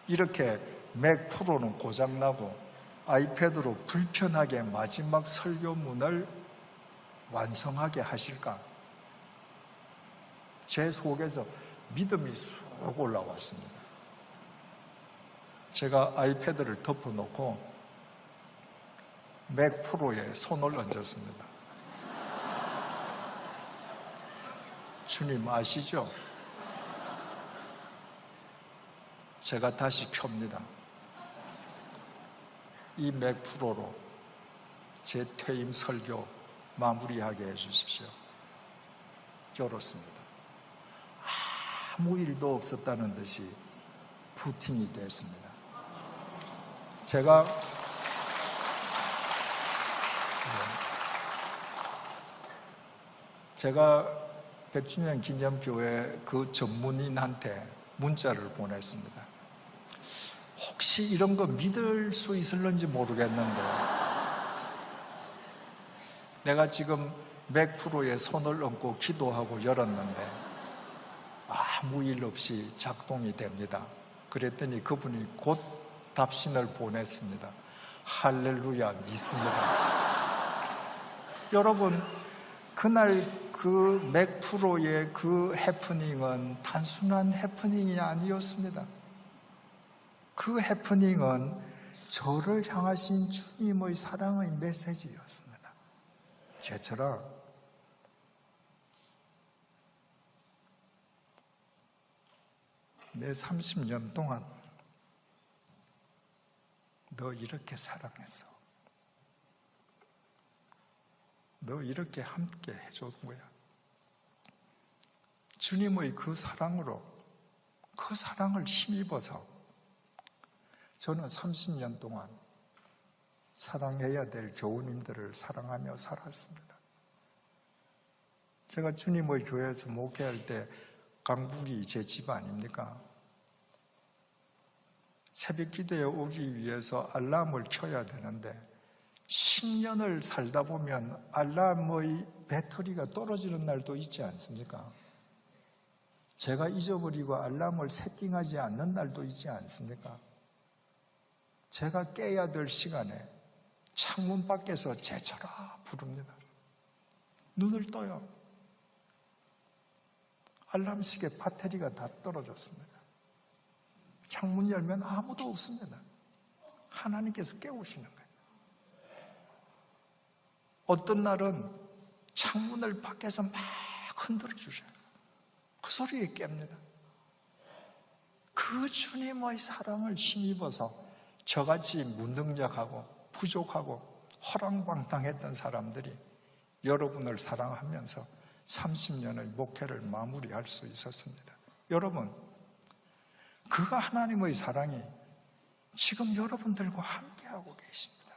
이렇게 맥 프로는 고장나고 아이패드로 불편하게 마지막 설교문을 완성하게 하실까? 제 속에서 믿음이 쑥 올라왔습니다. 제가 아이패드를 덮어놓고 맥 프로에 손을 얹었습니다. 주님 아시죠? 제가 다시 켭니다. 이 맥 프로로 제 퇴임 설교 마무리하게 해주십시오. 열었습니다. 아무 일도 없었다는 듯이 부팅이 됐습니다. 제가 100주년 기념교회 그 전문인한테 문자를 보냈습니다. 혹시 이런 거 믿을 수 있을런지 모르겠는데 내가 지금 맥 프로에 손을 얹고 기도하고 열었는데 아무 일 없이 작동이 됩니다. 그랬더니 그분이 곧 답신을 보냈습니다. 할렐루야, 믿습니다. 여러분, 그날 그 맥 프로의 그 해프닝은 단순한 해프닝이 아니었습니다. 그 해프닝은 저를 향하신 주님의 사랑의 메시지였습니다. 제처럼 내 30년 동안 너 이렇게 사랑했어. 너 이렇게 함께 해준 거야. 주님의 그 사랑으로, 그 사랑을 힘입어서 저는 30년 동안 사랑해야 될 교우님들을 사랑하며 살았습니다. 제가 주님의 교회에서 목회할 때 강북이 제 집 아닙니까? 새벽 기도에 오기 위해서 알람을 켜야 되는데 10년을 살다 보면 알람의 배터리가 떨어지는 날도 있지 않습니까? 제가 잊어버리고 알람을 세팅하지 않는 날도 있지 않습니까? 제가 깨야 될 시간에 창문 밖에서 제쳐라 부릅니다. 눈을 떠요. 알람시계 배터리가 다 떨어졌습니다. 창문 열면 아무도 없습니다. 하나님께서 깨우시는 거예요. 어떤 날은 창문을 밖에서 막 흔들어 주셔요. 그 소리에 깹니다. 그 주님의 사랑을 힘입어서 저같이 무능력하고 부족하고 허랑방탕했던 사람들이 여러분을 사랑하면서 30년의 목회를 마무리할 수 있었습니다. 여러분, 그 하나님의 사랑이 지금 여러분들과 함께하고 계십니다.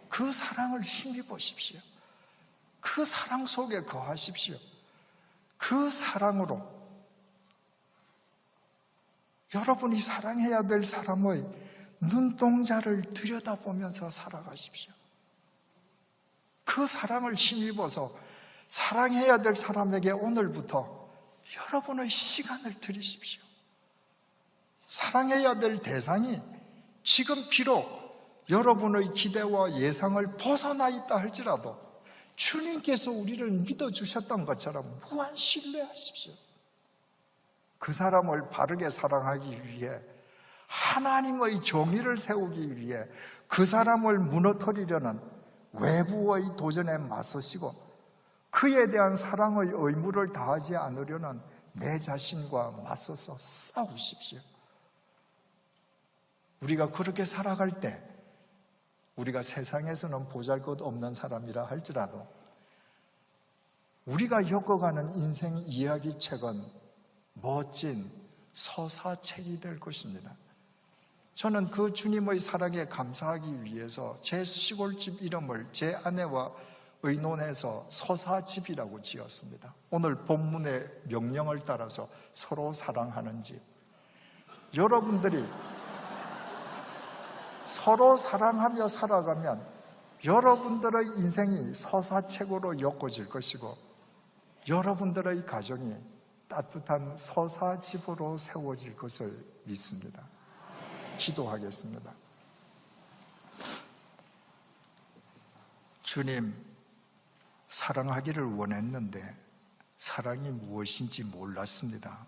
그 사랑을 힘입으십시오. 그 사랑 속에 거하십시오. 그 사랑으로 여러분이 사랑해야 될 사람의 눈동자를 들여다보면서 살아가십시오. 그 사랑을 힘입어서 사랑해야 될 사람에게 오늘부터 여러분의 시간을 드리십시오. 사랑해야 될 대상이 지금 비록 여러분의 기대와 예상을 벗어나 있다 할지라도 주님께서 우리를 믿어주셨던 것처럼 무한 신뢰하십시오. 그 사람을 바르게 사랑하기 위해 하나님의 정의를 세우기 위해 그 사람을 무너뜨리려는 외부의 도전에 맞서시고 그에 대한 사랑의 의무를 다하지 않으려는 내 자신과 맞서서 싸우십시오. 우리가 그렇게 살아갈 때 우리가 세상에서는 보잘것없는 사람이라 할지라도 우리가 겪어가는 인생 이야기책은 멋진 서사책이 될 것입니다. 저는 그 주님의 사랑에 감사하기 위해서 제 시골집 이름을 제 아내와 의논해서 서사집이라고 지었습니다. 오늘 본문의 명령을 따라서 서로 사랑하는 집. 여러분들이 서로 사랑하며 살아가면 여러분들의 인생이 서사책으로 엮어질 것이고 여러분들의 가정이 따뜻한 서사집으로 세워질 것을 믿습니다. 기도하겠습니다. 주님, 사랑하기를 원했는데 사랑이 무엇인지 몰랐습니다.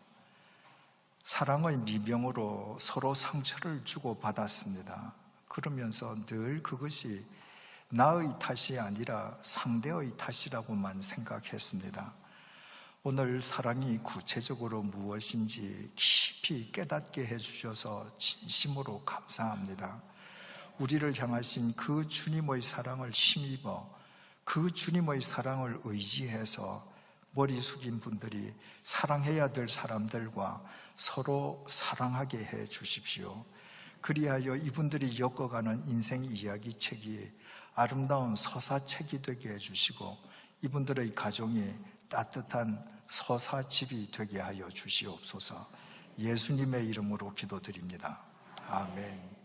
사랑의 미명으로 서로 상처를 주고받았습니다. 그러면서 늘 그것이 나의 탓이 아니라 상대의 탓이라고만 생각했습니다. 오늘 사랑이 구체적으로 무엇인지 깊이 깨닫게 해주셔서 진심으로 감사합니다. 우리를 향하신 그 주님의 사랑을 힘입어 그 주님의 사랑을 의지해서 머리 숙인 분들이 사랑해야 될 사람들과 서로 사랑하게 해 주십시오. 그리하여 이분들이 겪어가는 인생 이야기책이 아름다운 서사책이 되게 해주시고 이분들의 가정이 따뜻한 서사집이 되게 하여 주시옵소서. 예수님의 이름으로 기도드립니다. 아멘.